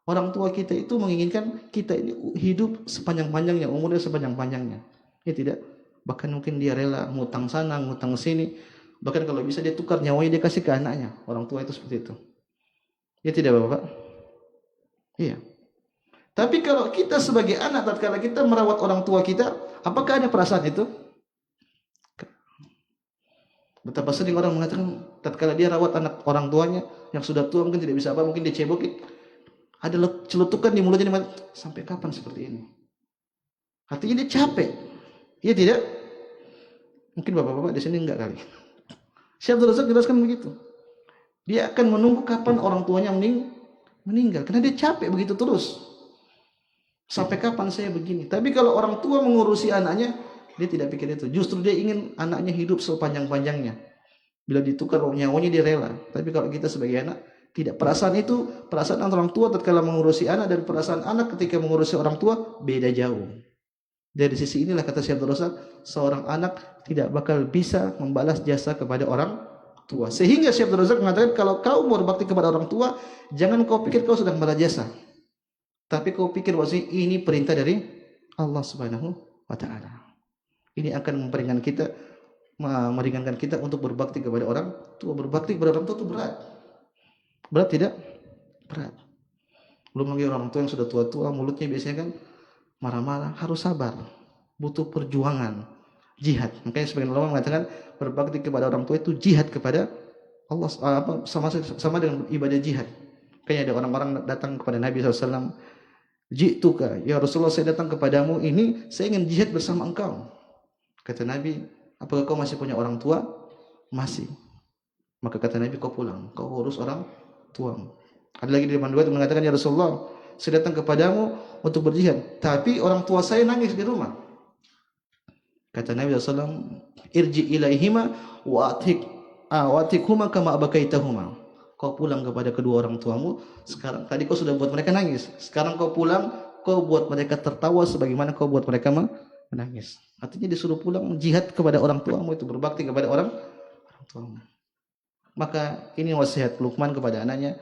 orang tua kita itu menginginkan kita ini hidup sepanjang-panjangnya, umurnya sepanjang-panjangnya. Ya tidak? Bahkan mungkin dia rela ngutang sana, ngutang sini. Bahkan kalau bisa dia tukar nyawanya, dia kasih ke anaknya. Orang tua itu seperti itu. Ya tidak, Bapak? Iya. Tapi kalau kita sebagai anak, tatkala kita merawat orang tua kita, apakah ada perasaan itu? Betapa sering orang mengatakan tatkala dia rawat anak orang tuanya yang sudah tua, mungkin tidak bisa apa, mungkin dia cebokin, ada celutukan di mulutnya, sampai kapan seperti ini? Artinya dia capek. Iya tidak? Mungkin bapak-bapak di sini enggak kali. Syekh Abdul Razak jelaskan begitu. Dia akan menunggu kapan orang tuanya meninggal, karena dia capek begitu terus. Sampai kapan saya begini? Tapi kalau orang tua mengurusi anaknya, dia tidak pikir itu. Justru dia ingin anaknya hidup sepanjang-panjangnya. Bila ditukar nyawanya dia rela. Tapi kalau kita sebagai anak, tidak. Perasaan itu, perasaan orang tua tatkala mengurusi anak dan perasaan anak ketika mengurusi orang tua beda jauh. Dari sisi inilah kata Syekh Abdul Razak, seorang anak tidak bakal bisa membalas jasa kepada orang tua. Sehingga Syekh Abdul Razak mengatakan, kalau kau mau berbakti kepada orang tua, jangan kau pikir kau sedang membalas jasa. Tapi kau pikir bahwa ini perintah dari Allah Subhanahu wa taala. Ini akan meringankan kita untuk berbakti kepada orang tua. Berbakti kepada orang tua itu berat. Berat tidak? Berat. Belum lagi orang tua yang sudah tua-tua, mulutnya biasanya kan marah-marah, harus sabar. Butuh perjuangan, jihad. Makanya sebagian ulama mengatakan berbakti kepada orang tua itu jihad kepada Allah, sama dengan ibadah jihad. Kayaknya ada orang-orang datang kepada Nabi SAW, "Ji'tuka ya Rasulullah, saya datang kepadamu ini, saya ingin jihad bersama engkau." Kata Nabi, "Apakah kau masih punya orang tua?" "Masih." Maka kata Nabi, "Kau pulang, kau urus orang tuamu." Ada lagi di depan dua itu mengatakan, "Ya Rasulullah, saya datang kepadamu untuk berjihad, tapi orang tua saya nangis di rumah." Kata Nabi SAW, "Irji ilaihima wa atikhuma kama abakaitahuma." Kau pulang kepada kedua orang tuamu. Sekarang, tadi kau sudah buat mereka nangis. Sekarang kau pulang, kau buat mereka tertawa sebagaimana kau buat mereka menangis. Artinya disuruh pulang jihad kepada orang tuamu, itu berbakti kepada orang tuamu. Maka ini wasiat Luqman kepada anaknya,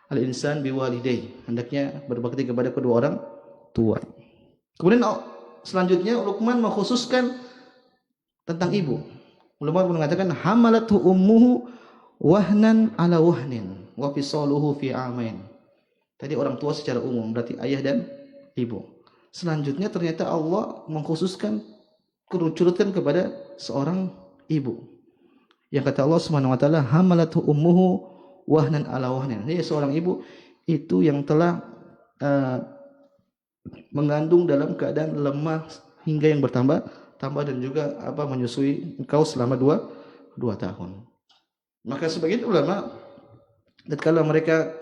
al-insan biwalidayhi, hendaknya berbakti kepada kedua orang tua. Kemudian selanjutnya Luqman mengkhususkan tentang ibu. Ulama mengatakan hamalathu ummuhu wahnan ala wahnin wa fisaluhu fi amain. Tadi orang tua secara umum berarti ayah dan ibu. Selanjutnya ternyata Allah mengkhususkan curutkan kepada seorang ibu. Yang kata Allah Subhanahu wa taala hamalathu ummuhu wahnan ala wahnin. Jadi seorang ibu itu yang telah mengandung dalam keadaan lemah hingga yang bertambah dan juga menyusui engkau selama 2 tahun. Maka sebagian ulama tatkala mereka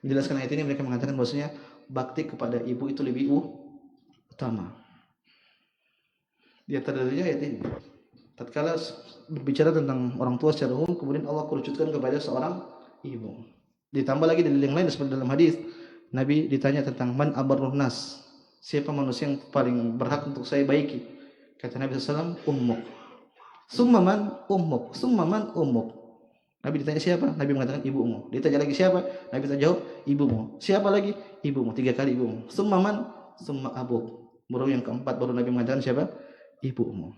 menjelaskan ayat ini mereka mengatakan bahwasanya bakti kepada ibu itu lebih utama. Di antaranya ayat ini. Tatkala berbicara tentang orang tua secara umum, kemudian Allah kerucutkan kepada seorang ibu. Ditambah lagi dalil yang lain seperti dalam hadis Nabi ditanya tentang man abarrun nas, siapa manusia yang paling berhak untuk saya baiki? Kata Nabi SAW, ummuk. Summa man ummuk, summa man ummuk. Nabi ditanya siapa? Nabi mengatakan ibumu. Ditanya lagi siapa? Nabi jawab ibumu. Siapa lagi? Ibumu. 3 kali ibumu. Summa man, summa abuk. Baru yang keempat baru Nabi mengatakan siapa? Ibumu.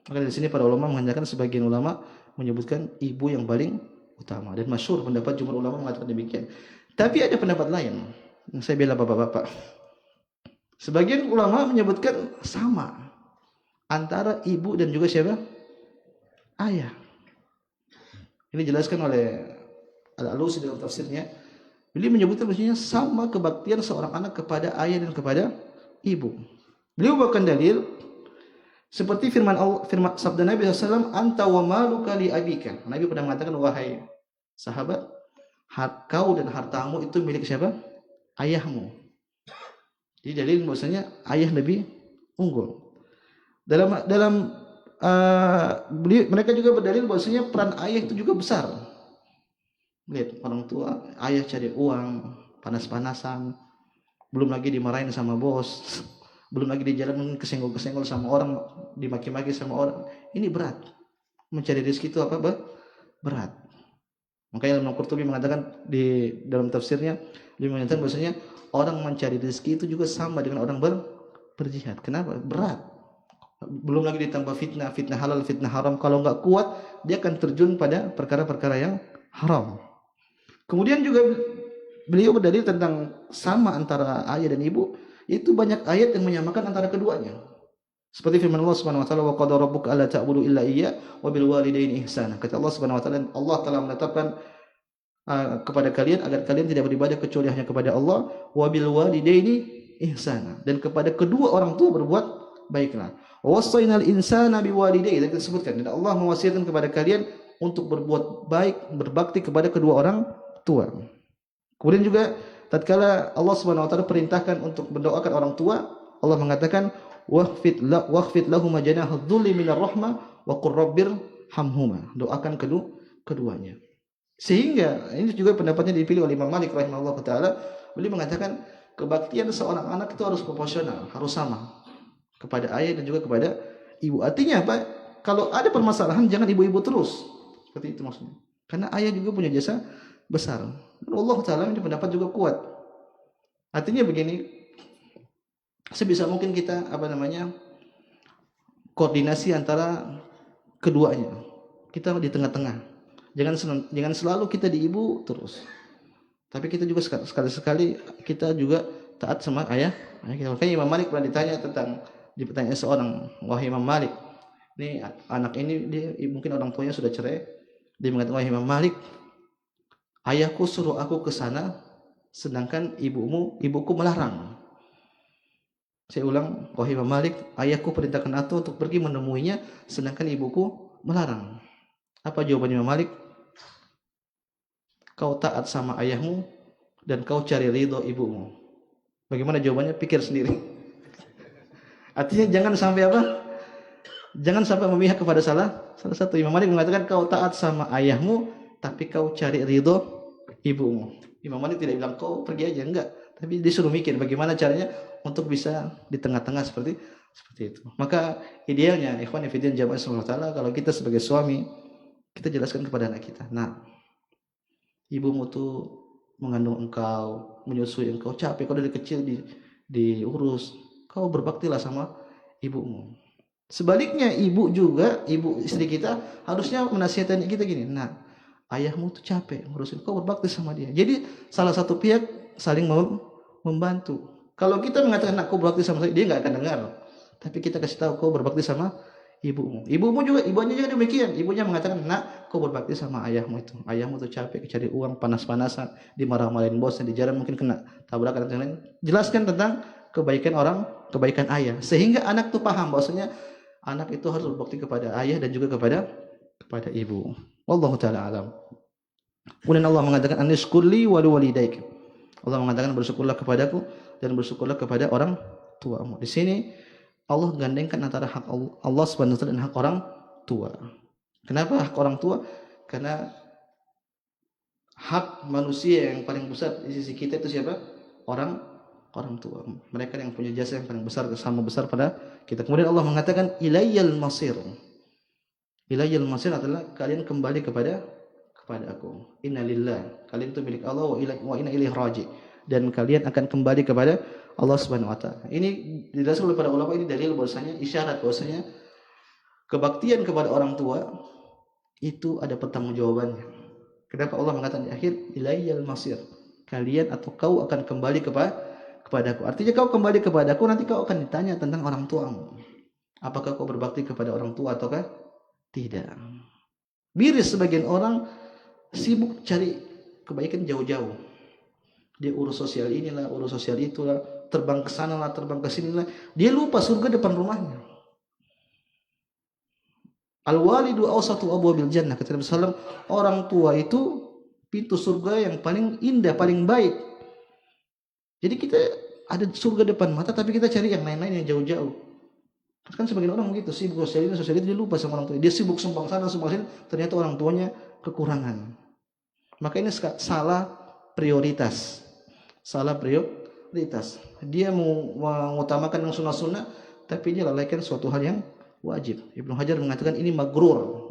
Maka di sini para ulama mengatakan sebagian ulama menyebutkan ibu yang paling utama dan masyhur pendapat jumhur ulama mengatakan demikian. Tapi ada pendapat lain yang saya bela bapak-bapak. Sebagian ulama menyebutkan sama antara ibu dan juga siapa? Ayah. Ini dijelaskan oleh Al-Alusi dalam tafsirnya. Beliau menyebutkan maksudnya sama kebaktian seorang anak kepada ayah dan kepada ibu. Beliau bahkan dalil seperti firman sabda Nabi SAW, anta wa maluka li abika. Nabi pernah mengatakan, wahai sahabat, kau dan hartamu itu milik siapa? Ayahmu. Jadi dalil bahwasanya ayah lebih unggul. Mereka juga berdalil bahwasanya peran ayah itu juga besar. Lihat orang tua, ayah cari uang, panas-panasan, belum lagi dimarahin sama bos, belum lagi di jalan kesenggol-kesenggol sama orang, dimaki-maki sama orang. Ini berat. Mencari rezeki itu berat. Makanya Imam Qurtubi mengatakan di dalam tafsirnya, dia mengatakan bahwasanya orang mencari rezeki itu juga sama dengan orang berjihad. Kenapa? Berat. Belum lagi ditambah fitnah halal, fitnah haram. Kalau enggak kuat, dia akan terjun pada perkara-perkara yang haram. Kemudian juga beliau berdalil tentang sama antara ayah dan ibu. Itu banyak ayat yang menyamakan antara keduanya. Seperti firman Allah Subhanahu wa taala, wa qad rabbuka alla ta'budu illa iyya wa bil walidaini ihsana. Kata Allah Subhanahu wa taala, Allah telah menetapkan kepada kalian agar kalian tidak beribadah kecuali hanya kepada Allah, wa bil walidaini ihsana, dan kepada kedua orang tua berbuat baiklah. Wasainal insana biwalidayhi, dan disebutkan dan Allah mewasiatkan kepada kalian untuk berbuat baik, berbakti kepada kedua orang tua. Kemudian juga tatkala Allah Subhanahu wa taala perintahkan untuk mendoakan orang tua, Allah mengatakan waqfid lahum janaha dhulli minar rahmah wa qur rabbir hamhuma. Doakan keduanya. Sehingga ini juga pendapatnya dipilih oleh Imam Malik rahimahullah taala. Beliau mengatakan kebaktian seorang anak itu harus proporsional, harus sama kepada ayah dan juga kepada ibu. Artinya apa? Kalau ada permasalahan jangan ibu-ibu terus. Seperti itu maksudnya. Karena ayah juga punya jasa besar. Allah taala ini pendapat juga kuat. Artinya begini, sebisa mungkin kita koordinasi antara keduanya. Kita di tengah-tengah. Jangan selalu kita di ibu terus. Tapi kita juga sekali-sekali kita juga taat sama ayah kita. Makanya Imam Malik pernah ditanya seorang, wahai Imam Malik, ini anak ini dia mungkin orang tuanya sudah cerai. Dia mengatakan, wahai Imam Malik, ayahku suruh aku ke sana, sedangkan ibuku melarang. Saya ulang, wahai Imam Malik, ayahku perintahkan aku untuk pergi menemuinya, sedangkan ibuku melarang. Apa jawaban Imam Malik? Kau taat sama ayahmu dan kau cari ridho ibumu. Bagaimana jawabannya? Pikir sendiri. Artinya jangan sampai Jangan sampai memihak kepada salah satu. Imam Malik mengatakan kau taat sama ayahmu, tapi kau cari ridho ibumu. Imam Malik tidak bilang kau pergi aja, enggak. Tapi disuruh mikir bagaimana caranya untuk bisa di tengah-tengah seperti itu. Maka idealnya ikhwan fillah jamaah sallallahu taala, kalau kita sebagai suami kita jelaskan kepada anak kita, nah, ibumu tuh mengandung engkau, menyusui engkau, capek kau dari kecil diurus, kau berbaktilah sama ibumu. Sebaliknya ibu juga, ibu istri kita harusnya menasihati kita gini, nah, ayahmu tuh capek ngurusin, kau berbakti sama dia. Jadi salah satu pihak saling membantu. Kalau kita mengatakan nak kau berbakti sama saya, dia nggak akan dengar. Tapi kita kasih tahu kau berbakti sama ibumu. Ibumu juga, ibunya juga demikian. Ibunya mengatakan, nak, kau berbakti sama ayahmu itu. Ayahmu tuh capek cari uang, panas-panasan, dimarah-marahin bosnya, di jalan mungkin kena tabrakan dan lain-lain. Jelaskan tentang kebaikan orang, kebaikan ayah, sehingga anak tuh paham bahwasanya anak itu harus berbakti kepada ayah dan juga kepada ibu. Wallahu taala alam. Kemudian Allah mengatakan, anishkurli wa liwalidayk. Allah mengatakan, bersyukurlah kepadaku dan bersyukurlah kepada orang tuamu. Di sini Allah gandengkan antara hak Allah Subhanahu wa taala dan hak orang tua. Kenapa hak orang tua? Karena hak manusia yang paling besar di sisi kita itu siapa? Orang tua. Mereka yang punya jasa yang paling besar, sama besar pada kita. Kemudian Allah mengatakan, ilayyal masir. Ilayyal masir adalah kalian kembali kepada aku. Innalillah. Kalian itu milik Allah, wa inna ilaihi raji. Dan kalian akan kembali kepada Allah Subhanahu wa taala. Ini dijelaskan oleh para ulama, ini dalil bahwasanya, isyarat bahwasanya kebaktian kepada orang tua itu ada pertanggungjawabannya. Kenapa Allah mengatakan di akhir, ilayyal masir. Kalian atau kau akan kembali kepadaku. Artinya kau kembali kepadaku, nanti kau akan ditanya tentang orang tuamu. Apakah kau berbakti kepada orang tua ataukah tidak? Miris sebagian orang sibuk cari kebaikan jauh-jauh. Dia urus sosial inilah, urus sosial itulah, terbang ke sana lah, terbang ke sini lah. Dia lupa surga depan rumahnya. Al-walidu awsatu abwabil jannah, kata Nabi sallallahu alaihi wasallam, orang tua itu pintu surga yang paling indah, paling baik. Jadi kita ada surga depan mata, tapi kita cari yang lain-lain yang jauh-jauh. Kan sebagian orang begitu, sibuk sosial itu, dia lupa sama orang tua. Dia sibuk sumbang sana, sumbang sini, ternyata orang tuanya kekurangan. Maka ini salah prioritas. Salah prioritas. Dia mengutamakan yang sunnah-sunnah, tapi dia lalaikan suatu hal yang wajib. Ibnu Hajar mengatakan ini magrur.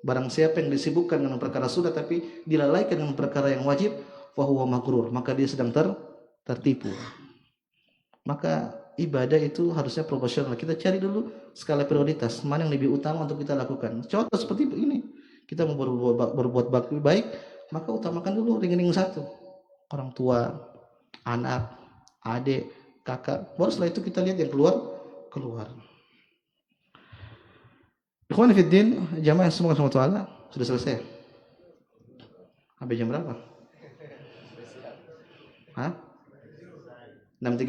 Barang siapa yang disibukkan dengan perkara sunnah tapi dilalaikan dengan perkara yang wajib, fahuwa magrur, maka dia sedang tertipu. Maka ibadah itu harusnya proporsional. Kita cari dulu skala prioritas, mana yang lebih utama untuk kita lakukan. Contoh seperti ini, kita mau berbuat bakti baik, maka utamakan dulu ring-ring satu, orang tua, anak, adik, kakak. Baru setelah itu kita lihat yang keluar. Ikhwan fiddin, jamaah semua Allah, sudah selesai. Sampai jam berapa? Hah? 6.30.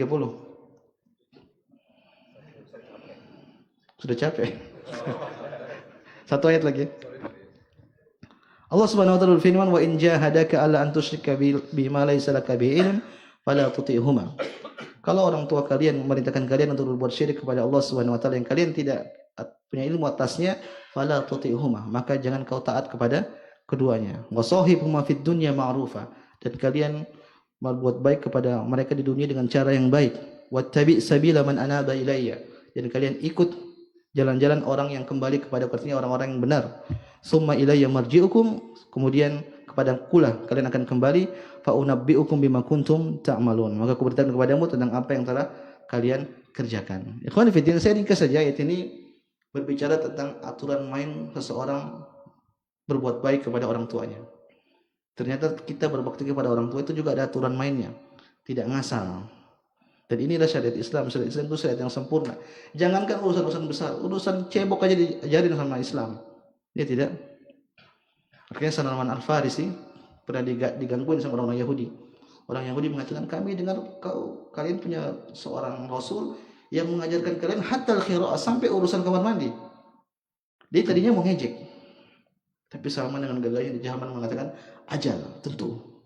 Sudah capek. Satu ayat lagi. Allah Subhanahu wa taala berfirman, wa in jahadaka alla an tusyrika bima laysa laka bihi ilm fala tuti'huma. Kalau orang tua kalian memerintahkan kalian untuk berbuat syirik kepada Allah Subhanahu wa taala yang kalian tidak punya ilmu atasnya, fala tuti'huma, maka jangan kau taat kepada keduanya. Wa sahibhuma fid dunya ma'rufa, dan kalian berbuat baik kepada mereka di dunia dengan cara yang baik. Wattabi' sabila man anaba ilayya, dan kalian ikut jalan-jalan orang yang kembali kepada artinya orang-orang yang benar. Summa ilayya marji'ukum, kemudian kepadaku lah kalian akan kembali. Fa unabbi'ukum bima kuntum ta'malun, maka aku beritahu kepadamu tentang apa yang telah kalian kerjakan. Ikhwan fillah, saya ringkas saja ayat ini berbicara tentang aturan main seseorang berbuat baik kepada orang tuanya. Ternyata kita berbakti kepada orang tua itu juga ada aturan mainnya, tidak ngasal. Dan inilah syariat Islam. Syariat Islam itu syariat yang sempurna. Jangankan urusan-urusan besar, urusan cebok aja diajarin sama Islam. Dia tidak. Akhirnya Salman Al-Farisi pernah digangguin sama orang Yahudi. Orang Yahudi mengatakan, kami dengar kalian punya seorang Rasul yang mengajarkan kalian hatta al-khira'ah, sampai urusan kamar mandi. Dia tadinya mau ngejek, tapi Salman dengan gagahnya di Jaman mengatakan, ajal, tentu.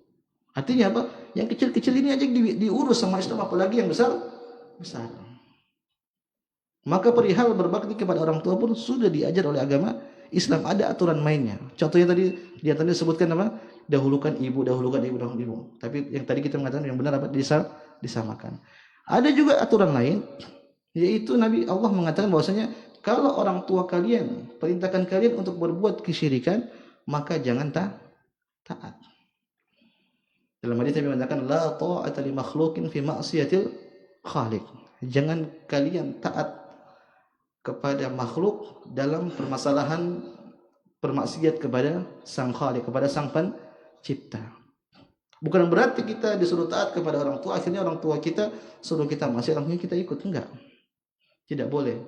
Artinya apa? Yang kecil-kecil ini aja diurus sama Islam, apalagi yang besar. Maka perihal berbakti kepada orang tua pun sudah diajar oleh agama Islam, ada aturan mainnya. Contohnya tadi dia sebutkan apa? Dahulukan ibu. Tapi yang tadi kita mengatakan yang benar apa? Disamakan. Ada juga aturan lain, yaitu Nabi Allah mengatakan bahwasanya kalau orang tua kalian perintahkan kalian untuk berbuat kesyirikan, maka jangan taat. Dalam hadis Nabi mengatakan la ta'ata li makhluqin fi ma'siyatil khaliq. Jangan kalian taat kepada makhluk dalam permasalahan bermaksiat kepada sang khaliq, kepada sang pencipta. Bukan berarti kita disuruh taat kepada orang tua, akhirnya orang tua kita suruh kita maksiat, akhirnya kita ikut. Enggak. Tidak boleh.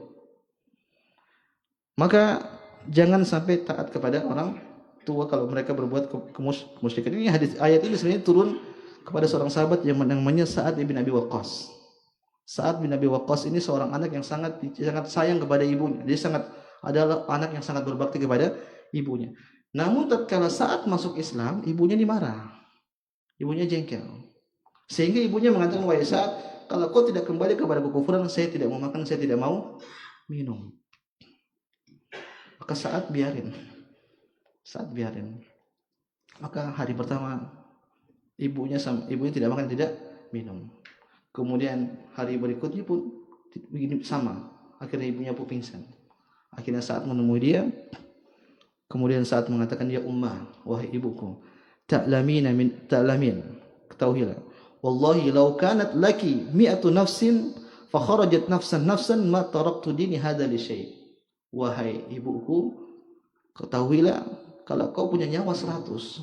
Maka jangan sampai taat kepada orang tua kalau mereka berbuat kemusyrikan. Ini ayat ini sebenarnya turun kepada seorang sahabat yang namanya Sa'ad bin Abi Waqqas. Sa'ad bin Abi Waqqas ini seorang anak yang sangat sayang kepada ibunya. Dia adalah anak yang sangat berbakti kepada ibunya. Namun tatkala Sa'ad masuk Islam, ibunya dimarah. Ibunya jengkel. Sehingga ibunya mengatakan, "Wahai Sa'ad, kalau kau tidak kembali kepada kekufuran, saya tidak mau makan, saya tidak mau minum." Maka Sa'ad biarin. Maka hari pertama ibunya tidak makan, tidak minum. Kemudian hari berikutnya pun begini sama. Akhirnya ibunya pun pingsan. Akhirnya Sa'ad menemui dia. Kemudian Sa'ad mengatakan, "Ya ummah, wahai ibuku, ta'lamin, ketahuilah, wallahi law kanat laki mi'atu nafsin fa kharajat nafsan ma taraktu dini hadha li syai'." Wahai ibuku, ketahuilah, kalau kau punya nyawa 100,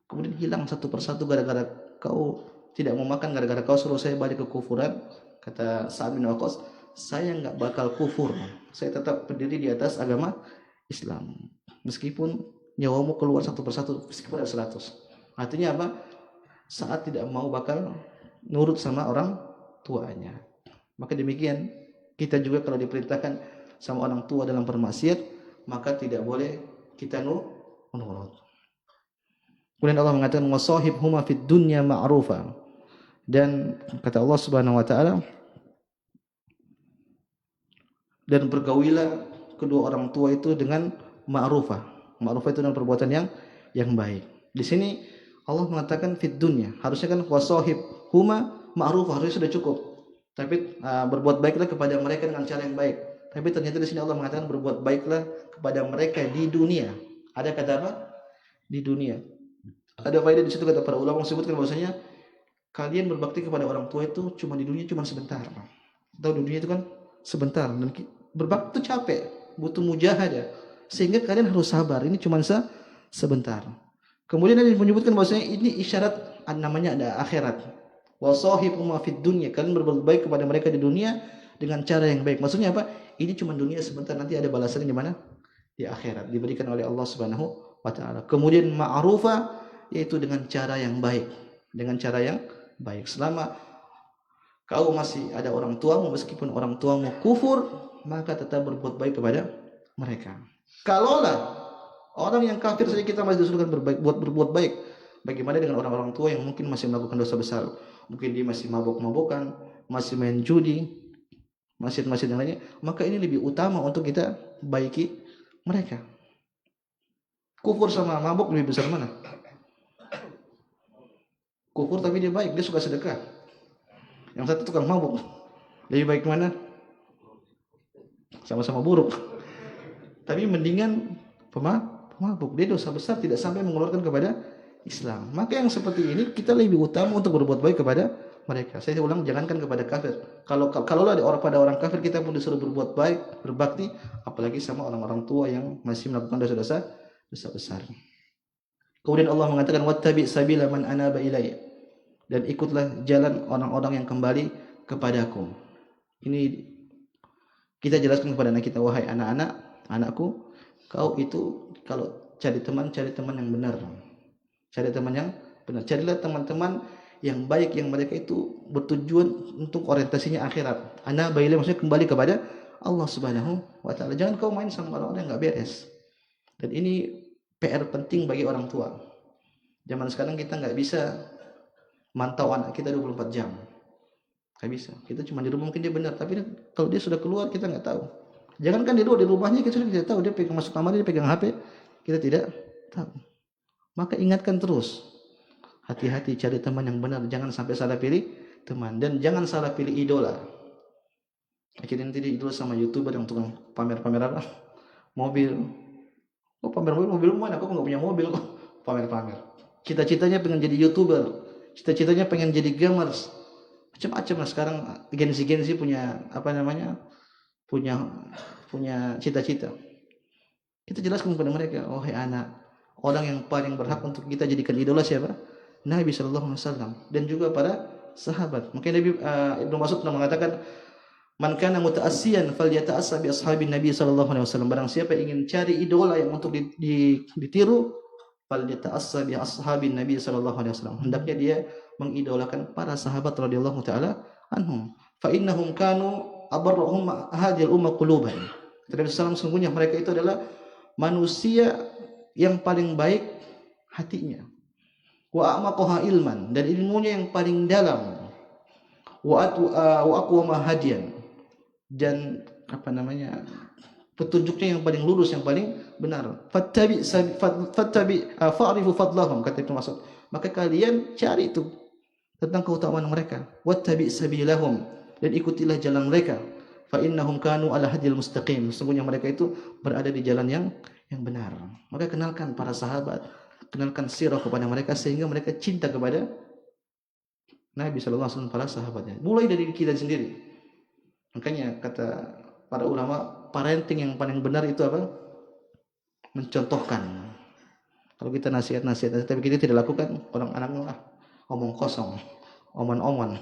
kemudian hilang satu persatu gara-gara kau tidak mau makan, gara-gara kau suruh saya balik ke kufuran, kata Sa'ad bin Waqqas, saya enggak bakal kufur. Saya tetap berdiri di atas agama Islam. Meskipun nyawamu keluar satu persatu, meskipun ada 100. Artinya apa? Saat tidak mau bakal nurut sama orang tuanya. Maka demikian, kita juga kalau diperintahkan sama orang tua dalam bermaksiat, maka tidak boleh kita nurut. Kemudian Allah mengatakan wasahibhuma fid dunya ma'rufa. Dan kata Allah Subhanahu wa taala, dan bergaulilah kedua orang tua itu dengan ma'rufah. Ma'rufah itu dengan perbuatan yang baik. Di sini Allah mengatakan fid dunya. Harusnya kan wasahibhuma ma'rufah, harusnya sudah cukup. Tapi berbuat baiklah kepada mereka dengan cara yang baik. Tapi ternyata di sini Allah mengatakan berbuat baiklah kepada mereka di dunia. Ada kata apa? Di dunia. Ada faedah di situ, kata para ulama sebutkan bahwasanya kalian berbakti kepada orang tua itu cuma di dunia cuma sebentar. Tahu di dunia itu kan sebentar, dan berbakti itu capek, butuh mujahadah. Sehingga kalian harus sabar. Ini cuma sebentar. Kemudian ada menyebutkan bahwasanya ini isyarat namanya ada akhirat. Wasahibhuma fid dunya, kalian berbuat baik kepada mereka di dunia dengan cara yang baik. Maksudnya apa? Ini cuma dunia sebentar, nanti ada balasannya di mana? Di akhirat, diberikan oleh Allah Subhanahu wa taala. Kemudian ma'rufa, yaitu dengan cara yang baik. Dengan cara yang baik. Selama kau masih ada orang tuamu, meskipun orang tuamu kufur, maka tetap berbuat baik kepada mereka. Kalaulah orang yang kafir saja kita masih disuruhkan berbuat baik, bagaimana dengan orang-orang tua yang mungkin masih melakukan dosa besar? Mungkin dia masih mabuk-mabukan, masih main judi, masjid-masjid yang lainnya, maka ini lebih utama untuk kita baiki mereka. Kufur sama mabuk lebih besar mana? Kufur tapi dia baik, dia suka sedekah. Yang satu tukang mabuk, lebih baik mana? Sama-sama buruk. Tapi mendingan pemabuk, dia dosa besar tidak sampai mengeluarkan kepada Islam. Maka yang seperti ini kita lebih utama untuk berbuat baik kepada mereka. Saya ulang, jangankan kepada kafir. Kalau ada pada orang kafir kita pun disuruh berbuat baik, berbakti, apalagi sama orang-orang tua yang masih melakukan dosa besar. Kemudian Allah mengatakan wattabi sabila man anaba ilayya, dan ikutlah jalan orang-orang yang kembali kepadaku. Ini kita jelaskan kepada anak kita, wahai anakku, kau itu kalau cari teman yang benar. Cari teman yang benar. Carilah teman-teman yang baik, yang mereka itu bertujuan untuk orientasinya akhirat. Ana bailai, maksudnya kembali kepada Allah Subhanahu wa taala. Jangan kau main sama orang-orang yang enggak beres. Dan ini PR penting bagi orang tua. Zaman sekarang kita enggak bisa mantau anak kita 24 jam. Enggak bisa. Kita cuma di rumah mungkin dia benar, tapi kalau dia sudah keluar kita enggak tahu. Jangankan di rumahnya kita sudah tidak tahu, dia pegang masuk kamar, dia pegang HP, kita tidak tahu. Maka ingatkan terus, hati-hati cari teman yang benar, jangan sampai salah pilih teman, dan jangan salah pilih idola. Akhirnya nanti idola sama YouTuber yang tukang pamer-pamer apa? Mobil. Oh pamer mobil mana? Aku nggak punya mobil kok. Pamer-pamer. Cita-citanya pengen jadi YouTuber. Cita-citanya pengen jadi gamers. Macam-macam lah sekarang gensi-gensi punya apa namanya? Punya punya cita-cita. Kita jelaskan kepada mereka, oh hai anak, orang yang paling berhak untuk kita jadikan idola siapa? Nabi sallallahu alaihi wasallam dan juga para sahabat. Makanya Nabi Ibnu Mas'ud pernah mengatakan, "Man kana muta'assiyan falyata'assa bi ashabin Nabi sallallahu alaihi wasallam." Barang siapa yang ingin cari idola yang untuk ditiru, falyata'assa bi ashabin Nabi sallallahu alaihi wasallam. Hendaknya dia mengidolakan para sahabat radhiyallahu taala anhum. Fa innahum kanu abarrahum hadhil ummah quluban. Nabi sallallahu sesungguhnya mereka itu adalah manusia yang paling baik hatinya, wa a'maqaha ilman, dan ilmunya yang paling dalam, wa aqwama hadiyan, dan apa namanya petunjuknya yang paling lurus, yang paling benar. Fattabi fa'rifu fadlahum, kata Ibnu Mas'ud, maka kalian cari itu tentang keutamaan mereka, wattabi sabilahum, dan ikutilah jalan mereka. Fa innahum kanu ala hadil mustaqim, sesungguhnya mereka itu berada di jalan yang benar. Maka kenalkan para sahabat, kenalkan sirah kepada mereka sehingga mereka cinta kepada Nabi sallallahu alaihi wasallam, para sahabatnya. Mulai dari kita sendiri. Makanya kata para ulama, parenting yang paling benar itu apa? Mencontohkan. Kalau kita nasihat tapi kita tidak lakukan, orang anak omong kosong, omon-omon.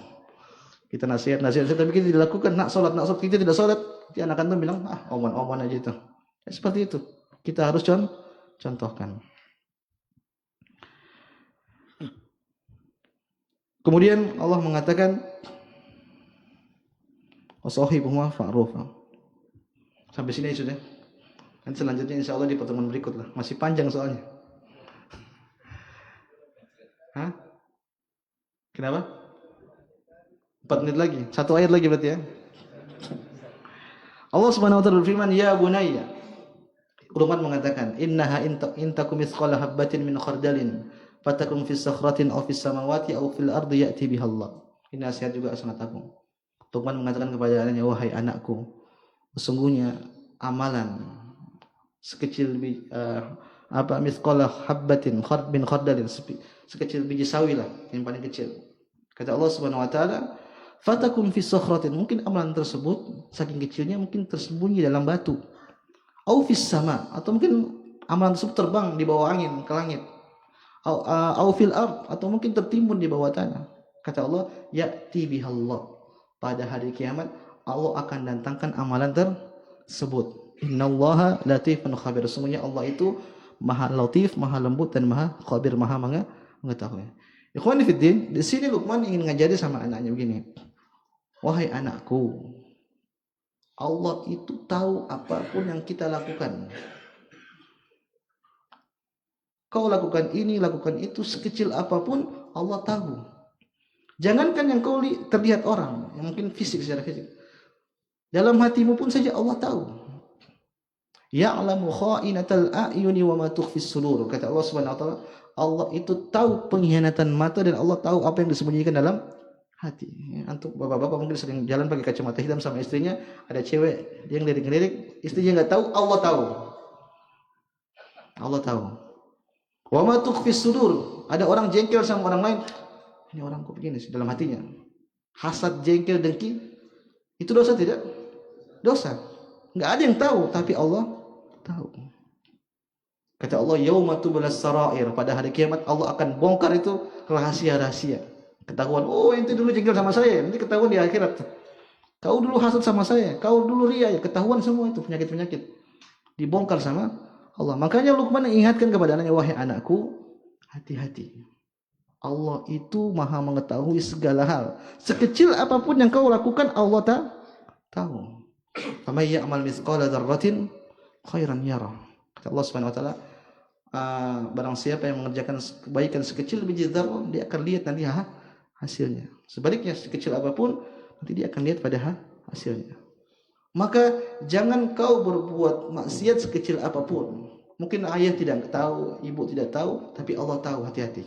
Kita nasihat tapi kita tidak lakukan, nak salat kita tidak salat, dia anak antum bilang omon-omon aja itu. Ya, seperti itu. Kita harus contohkan. Kemudian Allah mengatakan wasahibuhuma fa'rufa. Sampai sini sudah. Nanti selanjutnya insyaallah di pertemuan berikut lah. Masih panjang soalnya. Hah? Kenapa? 4 menit lagi. 1 ayat lagi berarti ya. Allah Subhanahu wa taala berfirman, "Ya bunayya." Luqman mengatakan, "Innaha intakum mithqala habatin min khardalin, fatakum fis sakhratin aw fis samawati aw fil ardi ya'ti biha Allah." Ini nasihat juga sangat agung. Luqman mengatakan kepada anaknya, "Wahai anakku, sesungguhnya amalan sekecil mithqala habatin min khardalin, sekecil biji sawi lah, yang paling kecil." Kata Allah Subhanahu wa taala, "Fatakum fis sakhratin." Mungkin amalan tersebut saking kecilnya mungkin tersembunyi dalam batu. Au fis sama, atau mungkin amalan tersebut terbang di bawah angin ke langit. Au fil ard, atau mungkin tertimbun di bawah tanah. Kata Allah, ya'ti bihallah. Pada hari kiamat Allah akan datangkan amalan tersebut. Innallaha latifun khabir. Sesungguhnya Allah itu Maha Latif, Maha lembut, dan Maha Khabir, Maha mengetahui. Ikhwani fiddin, di sini Luqman ingin ngajari sama anaknya begini. Wahai anakku, Allah itu tahu apapun yang kita lakukan. Kau lakukan ini, lakukan itu, sekecil apapun Allah tahu. Jangankan yang kau terlihat orang, yang mungkin fisik, secara fisik. Dalam hatimu pun saja Allah tahu. Ya'lamu kha'inatal a'yuni wa ma tukhfis sudur. Kata Allah Subhanahu wa taala, Allah itu tahu pengkhianatan mata dan Allah tahu apa yang disembunyikan dalam hati. Antum bapak-bapak mungkin sering jalan pakai kacamata hitam sama istrinya, ada cewek dia ngelirik-ngelirik, istrinya enggak tahu, Allah tahu. Allah tahu. Wa ma tukhfis sudur. Ada orang jengkel sama orang lain. Ini orang kok begini sih dalam hatinya. Hasad, jengkel, dengki. Itu dosa tidak? Dosa. Enggak ada yang tahu, tapi Allah tahu. Kata Allah, yauma tublas sarair, pada hari kiamat Allah akan bongkar itu rahasia-rahasia. Ketahuan, oh ente dulu jengkel sama saya, nanti ketahuan di akhirat. Kau dulu hasad sama saya, kau dulu ria, ya ketahuan semua itu penyakit-penyakit. Dibongkar sama Allah. Makanya Luqman ingatkan kepada anaknya, wahai anakku, hati-hati. Allah itu Maha mengetahui segala hal. Sekecil apapun yang kau lakukan, Allah tahu. Faman ya'mal mithqala dzarratin khairan yarah. Kata Allah Subhanahu wa taala, barang siapa yang mengerjakan kebaikan sekecil biji dzarrah, dia akan lihat nanti hasilnya. Sebaliknya sekecil apapun nanti dia akan lihat pada hasilnya. Maka jangan kau berbuat maksiat sekecil apapun. Mungkin ayah tidak tahu, ibu tidak tahu, tapi Allah tahu, hati-hati.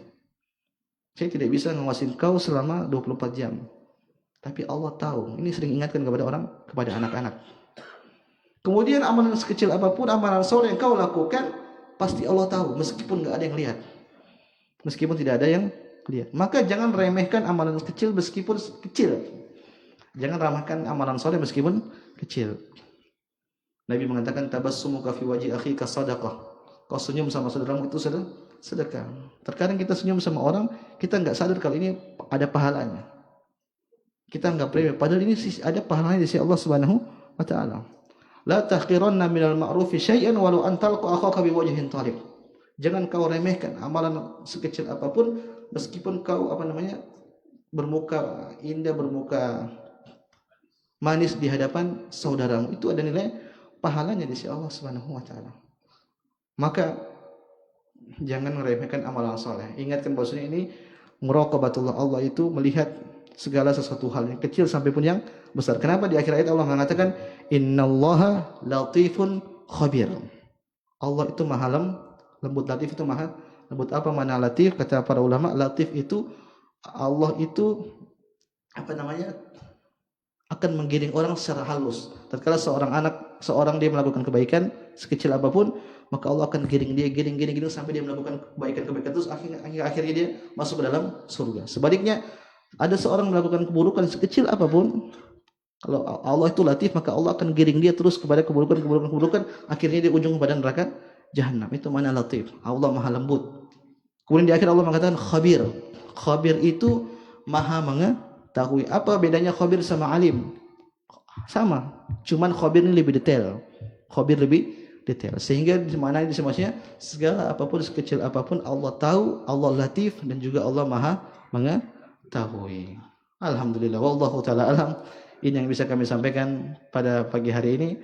Saya tidak bisa ngawasin kau selama 24 jam. Tapi Allah tahu. Ini sering ingatkan kepada anak-anak. Kemudian amalan sekecil apapun, amalan soleh yang kau lakukan, pasti Allah tahu meskipun enggak ada yang lihat. Meskipun tidak ada yang lihat. Maka jangan remehkan amalan kecil meskipun kecil. Jangan remehkan amalan soleh meskipun kecil. Nabi mengatakan tabassumuka fi wajhi akhika sadaqah. Kau senyum sama saudaramu itu sedekah. Terkadang kita senyum sama orang, kita enggak sadar kalau ini ada pahalanya. Kita enggak remeh, padahal ini ada pahalanya di sisi Allah Subhanahu wa taala. La tahqiranna minal ma'rufi syai'an walau an talqa akhaka bi wajhin talib. Jangan kau remehkan amalan sekecil apapun meskipun kau bermuka indah, bermuka manis di hadapan saudaramu, itu ada nilai pahalanya di sisi Allah Subhanahu wa taala. Maka jangan meremehkan amalan saleh. Ingatkan bahwasanya ini muraqabatullah, Allah itu melihat segala sesuatu hal yang kecil sampai pun yang besar. Kenapa di akhir ayat Allah mengatakan innallaha latifun khabir. Allah itu maha lembut, latif itu maha lembut. Apa makna latif? Kata para ulama, latif itu Allah itu akan menggiring orang secara halus. Tatkala seorang dia melakukan kebaikan sekecil apapun, maka Allah akan giring sampai dia melakukan kebaikan terus akhirnya dia masuk ke dalam surga. Sebaliknya, ada seorang melakukan keburukan sekecil apapun, kalau Allah itu latif, maka Allah akan giring dia terus kepada keburukan, akhirnya dia ujung pada neraka jahanam. Itu mana latif. Allah maha lembut. Kemudian di akhir Allah mengatakan khabir. Khabir itu maha mengetahui. Apa bedanya khabir sama alim? Sama, cuman khabir ini lebih detail. Khabir lebih detail. Sehingga di mana di semuanya segala apapun sekecil apapun Allah tahu, Allah latif dan juga Allah maha mengetahui. Alhamdulillah, wallahu taala alam. Ini yang bisa kami sampaikan pada pagi hari ini.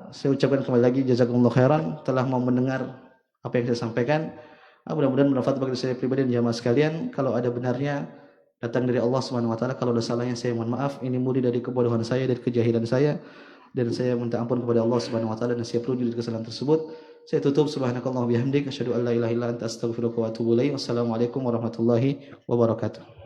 Saya ucapkan kembali lagi jazakumullah khairan telah mau mendengar apa yang saya sampaikan. Mudah-mudahan bermanfaat bagi saya pribadi dan jamaah sekalian. Kalau ada benarnya datang dari Allah Subhanahu wa taala, kalau ada salahnya saya mohon maaf. Ini murni dari kebodohan saya, dari kejahilan saya, dan saya minta ampun kepada Allah Subhanahu wa taala dan siap rujuk dari kesalahan tersebut. Saya tutup subhanakallah bihamdik asyhadu an la ilaha illa anta astaghfiruka wa atubu ilaik. Wassalamualaikum warahmatullahi wabarakatuh.